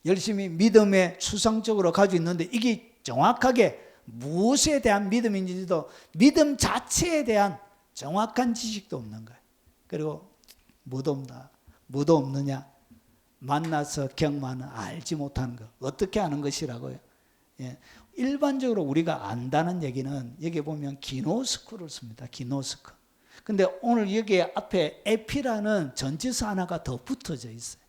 열심히 믿음에 추상적으로 가지고 있는데 이게 정확하게 무엇에 대한 믿음인지도, 믿음 자체에 대한 정확한 지식도 없는 거예요. 그리고 뭐도 없느냐? 만나서 경험하는, 알지 못하는 것. 어떻게 아는 것이라고요? 예. 일반적으로 우리가 안다는 얘기는 여기 보면 기노스코를 씁니다. 기노스코. 근데 오늘 여기 앞에 에피라는 전치사 하나가 더 붙어져 있어요.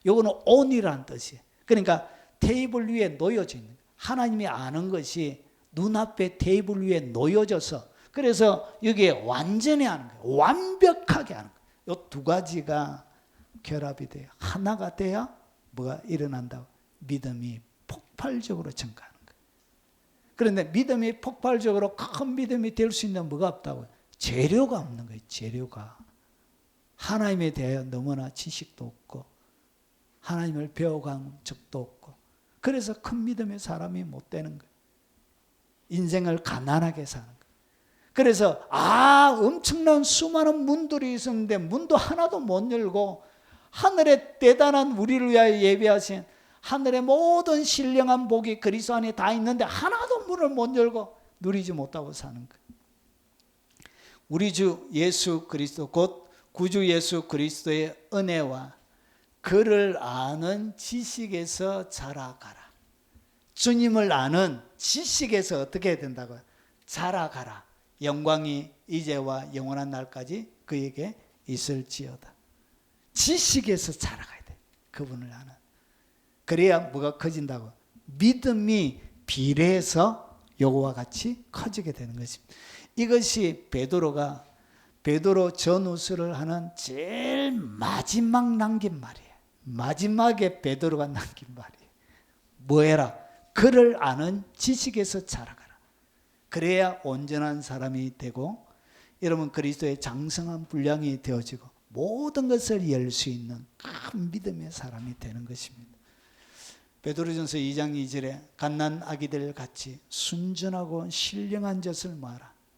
요거는 온이라는 뜻이에요. 그러니까 테이블 위에 놓여져 있는 거예요. 하나님이 아는 것이 눈앞에 테이블 위에 놓여져서 그래서 여기에 완전히 하는 거예요. 완벽하게 하는 거예요. 이 두 가지가 결합이 돼요. 하나가 돼야 뭐가 일어난다고? 믿음이 폭발적으로 증가하는 거예요. 그런데 믿음이 폭발적으로 큰 믿음이 될 수 있는 뭐가 없다고요? 재료가 없는 거예요. 재료가. 하나님에 대하여 너무나 지식도 없고 하나님을 배워간 적도 없고 그래서 큰 믿음의 사람이 못 되는 거예요. 인생을 가난하게 사는 거예요. 그래서 엄청난 수많은 문들이 있었는데 문도 하나도 못 열고 하늘에 대단한 우리를 위하여 예비하신 하늘의 모든 신령한 복이 그리스도 안에 다 있는데 하나도 문을 못 열고 누리지 못하고 사는 거예요. 우리 주 예수 그리스도 곧 구주 예수 그리스도의 은혜와 그를 아는 지식에서 자라가라. 주님을 아는 지식에서 어떻게 해야 된다고요? 자라가라. 영광이 이제와 영원한 날까지 그에게 있을지어다. 지식에서 자라가야 돼. 그분을 아는. 그래야 뭐가 커진다고? 믿음이 비례해서 요거와 같이 커지게 되는 것입니다. 이것이 베드로 전후서를 하는 제일 마지막 남긴 말이에요. 마지막에 베드로가 남긴 말이에요. 뭐해라? 그를 아는 지식에서 자라가라. 그래야 온전한 사람이 되고 여러분 그리스도의 장성한 분량이 되어지고 모든 것을 열 수 있는 큰 믿음의 사람이 되는 것입니다. 베드로전서 2장 2절에 갓난 아기들 같이 순전하고 신령한 젖을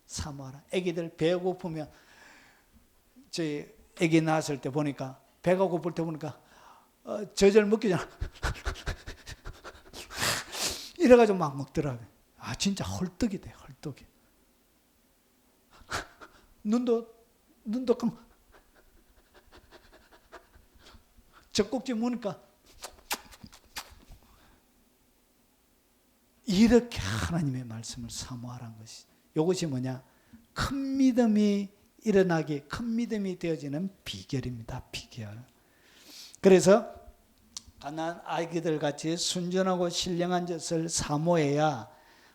사모하라. 아기들 배고프면 저희 아기 낳았을 때 보니까 배가 고플 때 보니까 젖을 먹기 전에 이래가지고 막 먹더라고요. 진짜 헐떡이 돼. 헐떡이. 눈도 젖꼭지 무니까 이렇게 하나님의 말씀을 사모하라는 것이. 이것이 뭐냐? 큰 믿음이 일어나기, 큰 믿음이 되어지는 비결입니다. 비결. 그래서 가난한 아기들 같이 순전하고 신령한 젖을 사모해야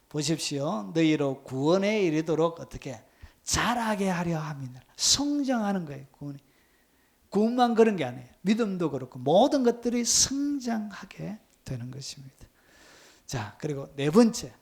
보십시오. 너희로 구원에 이르도록 어떻게 자라게 하려 함이니라. 성장하는 거예요. 구원만 그런 게 아니에요. 믿음도 그렇고 모든 것들이 성장하게 되는 것입니다. 자, 그리고 네 번째.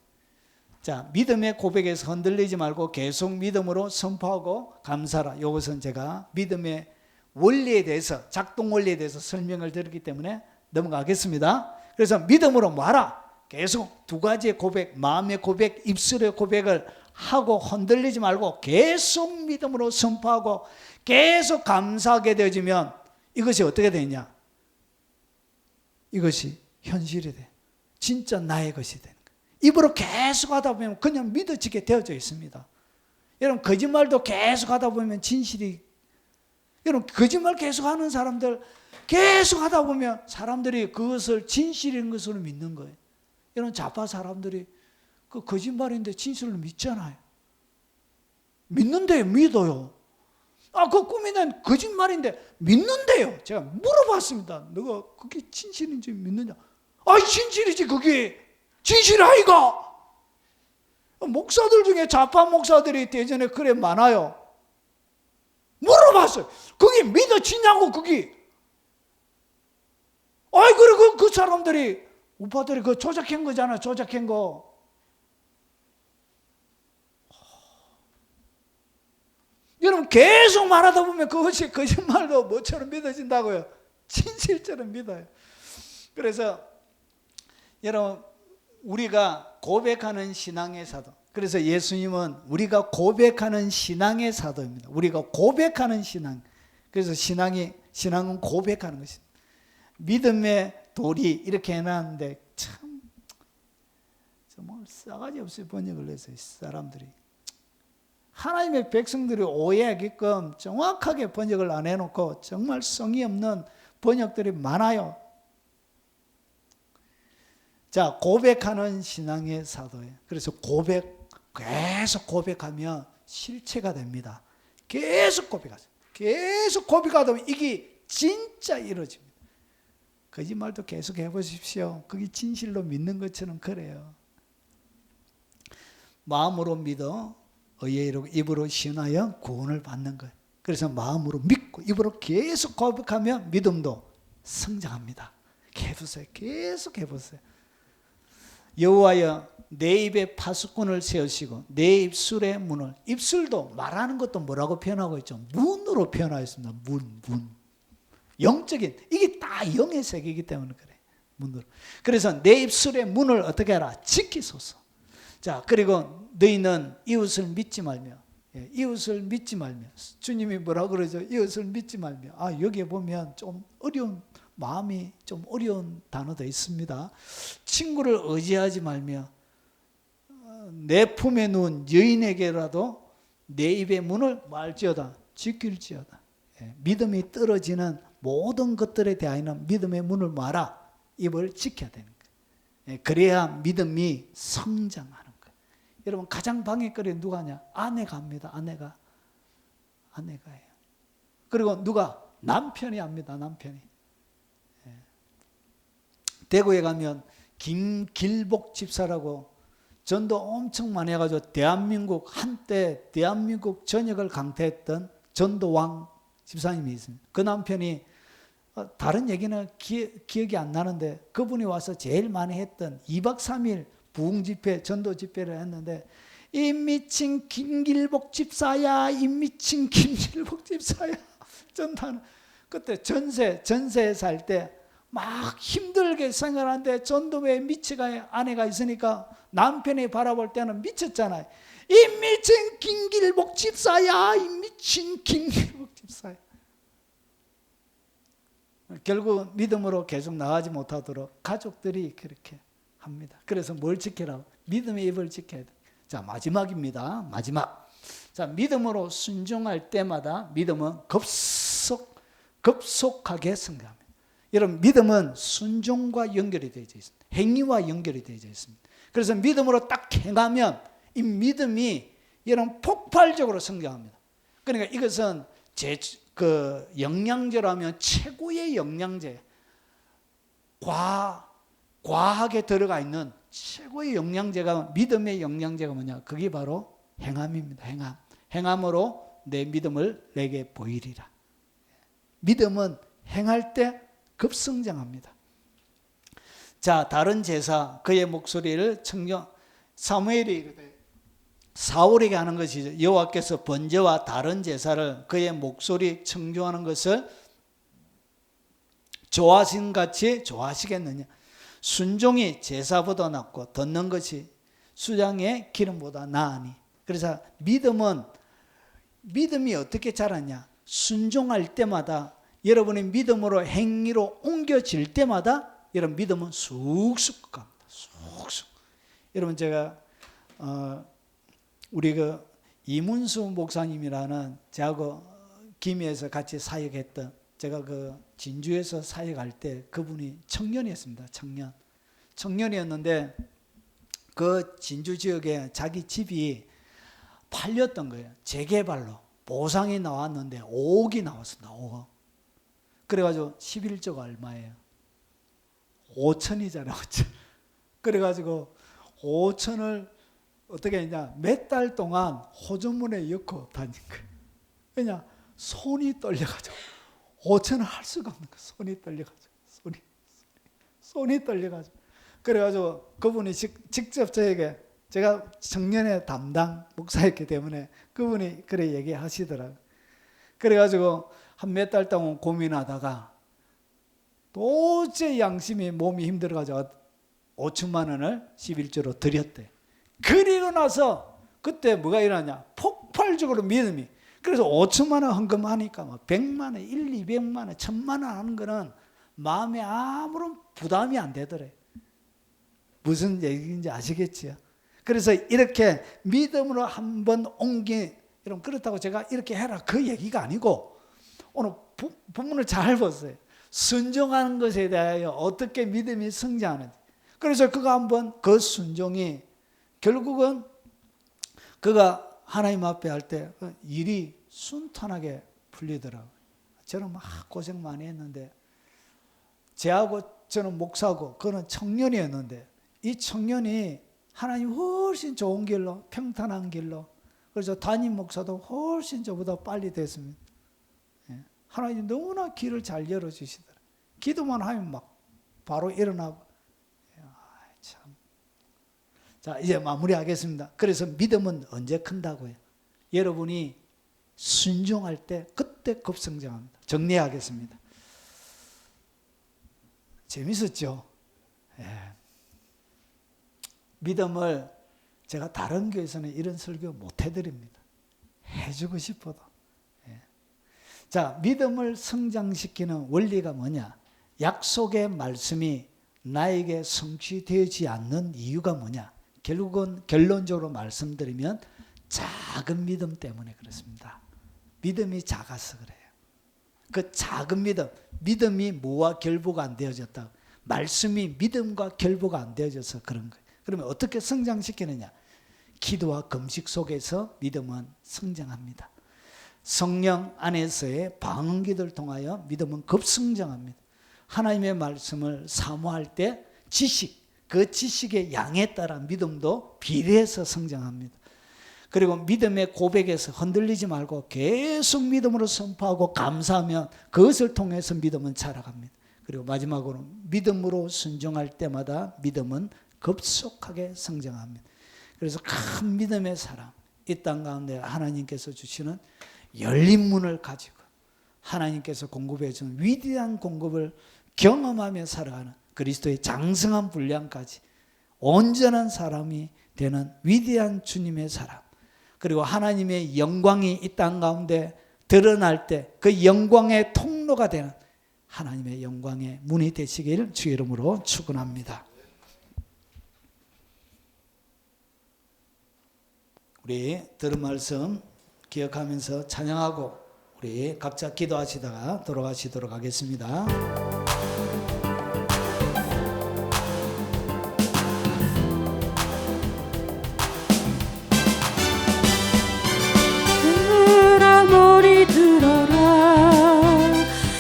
자, 믿음의 고백에서 흔들리지 말고 계속 믿음으로 선포하고 감사라. 이것은 제가 믿음의 원리에 대해서, 작동 원리에 대해서 설명을 드렸기 때문에 넘어가겠습니다. 그래서 믿음으로 뭐하라? 계속 두 가지의 고백, 마음의 고백, 입술의 고백을 하고 흔들리지 말고 계속 믿음으로 선포하고 계속 감사하게 되어지면 이것이 어떻게 되냐? 이것이 현실이 돼. 진짜 나의 것이 되는 거예요. 입으로 계속 하다 보면 그냥 믿어지게 되어져 있습니다. 여러분 거짓말도 계속 하다 보면 진실이, 여러분 거짓말 계속 하는 사람들 계속 하다 보면 사람들이 그것을 진실인 것으로 믿는 거예요. 이런 좌파 사람들이 그 거짓말인데 진실로 믿잖아요. 믿는데요, 믿어요. 그 꿈이는 거짓말인데 믿는데요. 제가 물어봤습니다. 너가 그게 진실인지 믿느냐? 진실이지 그게. 진실 아이가. 목사들 중에 좌파 목사들이 대전에 그래 많아요. 물어봤어요. 그게 믿어지냐고 그게. 그리고 그 사람들이 우파들이 그 조작한 거잖아. 조작한 거. 여러분 계속 말하다 보면 그것이 거짓말도 뭐처럼 믿어진다고요. 진실처럼 믿어요. 그래서 여러분 우리가 고백하는 신앙의 사도. 그래서 예수님은 우리가 고백하는 신앙의 사도입니다. 우리가 고백하는 신앙. 그래서 신앙은 고백하는 것입니다. 믿음의 돌이 이렇게 해놨는데 참 정말 싸가지 없이 번역을 해서 사람들이 하나님의 백성들이 오해하게끔 정확하게 번역을 안 해놓고 정말 성의 없는 번역들이 많아요. 자, 고백하는 신앙의 사도예요. 그래서 계속 고백하면 실체가 됩니다. 계속 고백하세요. 계속 고백하다 보면 이게 진짜 이루어집니다. 거짓말도 계속 해보십시오. 그게 진실로 믿는 것처럼 그래요. 마음으로 믿어 의에 이르고 입으로 시인하여 구원을 받는 거예요. 그래서 마음으로 믿고 입으로 계속 고백하면 믿음도 성장합니다. 해보세요. 계속 해보세요. 여호와여 내 입에 파수꾼을 세우시고 내 입술의 문을, 입술도 말하는 것도 뭐라고 표현하고 있죠? 문으로 표현하였습니다. 문. 영적인, 이게 다 영의 세계이기 때문에 그래. 문으로. 그래서 내 입술의 문을 어떻게 하라? 지키소서. 자, 그리고 너희는 이웃을 믿지 말며, 이웃을 믿지 말며. 주님이 뭐라고 그러죠? 이웃을 믿지 말며. 여기에 보면 좀 어려운, 마음이 좀 어려운 단어도 있습니다. 친구를 의지하지 말며 내 품에 누운 여인에게라도 내 입의 문을 말지어다 지킬지어다. 믿음이 떨어지는 모든 것들에 대하여는 믿음의 문을 말아 입을 지켜야 되는 거예요. 그래야 믿음이 성장하는 거예요. 여러분 가장 방해거리 누가냐? 아내가 합니다. 아내가 해요. 그리고 누가? 남편이 합니다. 남편이. 대구에 가면 김길복 집사라고 전도 엄청 많이 해가지고 한때 대한민국 전역을 강타했던 전도왕 집사님이 있습니다. 그 남편이 다른 얘기는 기억이 안 나는데 그분이 와서 제일 많이 했던 2박 3일 부흥 집회, 전도 집회를 했는데 이 미친 김길복 집사야, 이 미친 김길복 집사야 전도하는. 그때 전세에 살 때 막 힘들게 생활하는데 전도회에 미치가 아내가 있으니까 남편이 바라볼 때는 미쳤잖아요. 이 미친 김길복 집사야, 이 미친 김길복 집사야. 결국 믿음으로 계속 나가지 못하도록 가족들이 그렇게 합니다. 그래서 뭘 지키라고? 믿음의 입을 지켜야 돼. 자, 마지막입니다. 마지막. 자, 믿음으로 순종할 때마다 믿음은 급속하게 성장합니다. 여러분 믿음은 순종과 연결이 되어 있습니다. 행위와 연결이 되어 있습니다. 그래서 믿음으로 딱 행하면 이 믿음이 여러분 폭발적으로 성장합니다. 그러니까 이것은 영양제라면 최고의 영양제, 과하게 들어가 있는 최고의 영양제가, 믿음의 영양제가 뭐냐? 그게 바로 행함입니다. 행함으로 내 믿음을 내게 보이리라. 믿음은 행할 때 급성장합니다. 자, 다른 제사 그의 목소리를 사무엘이 이르되 사울에게 하는 것이죠. 여호와께서 번제와 다른 제사를 그의 목소리 청종하는 것을 좋아하신 같이 좋아하시겠느냐? 순종이 제사보다 낫고 듣는 것이 수장의 기름보다 나으니. 그래서 믿음이 어떻게 자라냐? 순종할 때마다, 여러분의 믿음으로 행위로 옮겨질 때마다 여러분 믿음은 쑥쑥 갑니다. 쑥쑥. 여러분 제가 우리 이문수 목사님이라는 저하고 김해에서 같이 사역했던, 제가 진주에서 사역할 때 그분이 청년이었습니다. 청년이었는데 그 진주 지역에 자기 집이 팔렸던 거예요. 재개발로 보상이 나왔는데 5억이 나왔습니다. 5억. 그래가지고 11조가 얼마예요? 5천이잖아요. 5천. 그래가지고 5천을 어떻게 했냐? 몇 달 동안 호주문에 엮고 다닌 거예요. 그냥 손이 떨려가지고 5천을 할 수가 없는 거예요. 손이 떨려가지고 손이 떨려가지고. 그래가지고 그분이 직접 저에게, 제가 청년의 담당 목사였기 때문에 그분이 그래 얘기하시더라고요. 그래가지고 한 몇 달 동안 고민하다가 도저히 양심이, 몸이 힘들어가지고 5천만 원을 11조로 드렸대. 그리고 나서 그때 뭐가 일어나냐? 폭발적으로 믿음이. 그래서 5천만 원 헌금하니까 막 100만 원, 200만 원, 1000만 원 하는 거는 마음에 아무런 부담이 안 되더래. 무슨 얘기인지 아시겠지요? 그래서 이렇게 믿음으로 한번 여러분 그렇다고 제가 이렇게 해라 그 얘기가 아니고, 오늘 본문을 잘 보세요. 순종하는 것에 대하여 어떻게 믿음이 성장하는지. 그래서 그가 한번 그 순종이 결국은 그가 하나님 앞에 할 때 일이 순탄하게 풀리더라고요. 저는 막 고생 많이 했는데, 저하고 저는 목사고 그는 청년이었는데 이 청년이 하나님 훨씬 좋은 길로, 평탄한 길로. 그래서 담임 목사도 훨씬 저보다 빨리 됐습니다. 예. 하나님 너무나 길을 잘 열어주시더라. 기도만 하면 막 바로 일어나고. 참. 자, 이제 마무리하겠습니다. 그래서 믿음은 언제 큰다고요? 여러분이 순종할 때 그때 급성장합니다. 정리하겠습니다. 재밌었죠? 예. 믿음을 제가 다른 교회에서는 이런 설교 못 해드립니다. 해주고 싶어도. 예. 자, 믿음을 성장시키는 원리가 뭐냐? 약속의 말씀이 나에게 성취되지 않는 이유가 뭐냐? 결국은 결론적으로 말씀드리면 작은 믿음 때문에 그렇습니다. 믿음이 작아서 그래요. 그 작은 믿음, 믿음이 뭐와 결부가 안 되어졌다. 말씀이 믿음과 결부가 안 되어져서 그런 거예요. 그러면 어떻게 성장시키느냐? 기도와 금식 속에서 믿음은 성장합니다. 성령 안에서의 방언기도를 통하여 믿음은 급성장합니다. 하나님의 말씀을 사모할 때 지식, 그 지식의 양에 따라 믿음도 비례해서 성장합니다. 그리고 믿음의 고백에서 흔들리지 말고 계속 믿음으로 선포하고 감사하면 그것을 통해서 믿음은 자라갑니다. 그리고 마지막으로 믿음으로 순종할 때마다 믿음은 급속하게 성장합니다. 그래서 큰 믿음의 사람, 이 땅 가운데 하나님께서 주시는 열린 문을 가지고 하나님께서 공급해 주는 위대한 공급을 경험하며 살아가는 그리스도의 장성한 분량까지 온전한 사람이 되는 위대한 주님의 사람, 그리고 하나님의 영광이 이 땅 가운데 드러날 때 그 영광의 통로가 되는 하나님의 영광의 문이 되시기를 주의 이름으로 축원합니다. 우리 들은 말씀 기억하면서 찬양하고 우리 각자 기도하시다가 돌아가시도록 하겠습니다.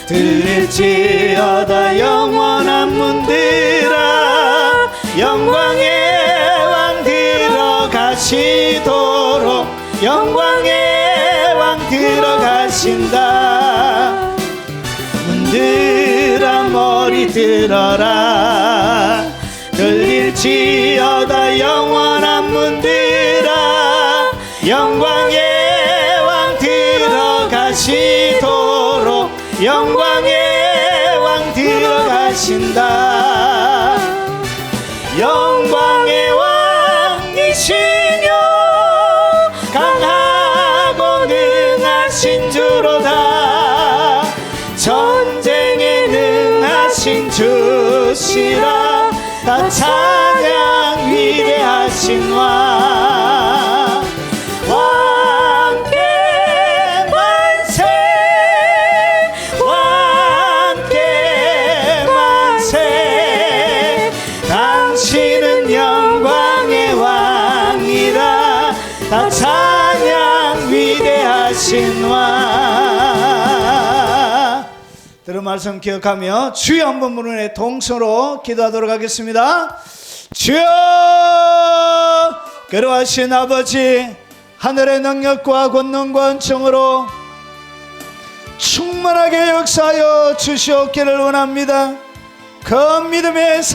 들릴지어다 영원한 문들아 영광의 왕 들어가시도록 영광의 왕 들어가신다. 문들아 머리 들어라 들릴지어다 영원한 문들아 영광의 왕 들어가시도록 영광의 왕 들어가신다. 영광의 왕이시며 강하고 능하신 주로다. 전쟁에 능하신 주시라. 다 찬양 위대하신 왕. 다 찬양 위대하신 왕. 들은 말씀 기억하며 주여 한번 부르는 동서로 기도하도록 하겠습니다. 주여, 거룩하신 아버지, 하늘의 능력과 권능과 은총으로 충만하게 역사하여 주시옵기를 원합니다. 그 믿음의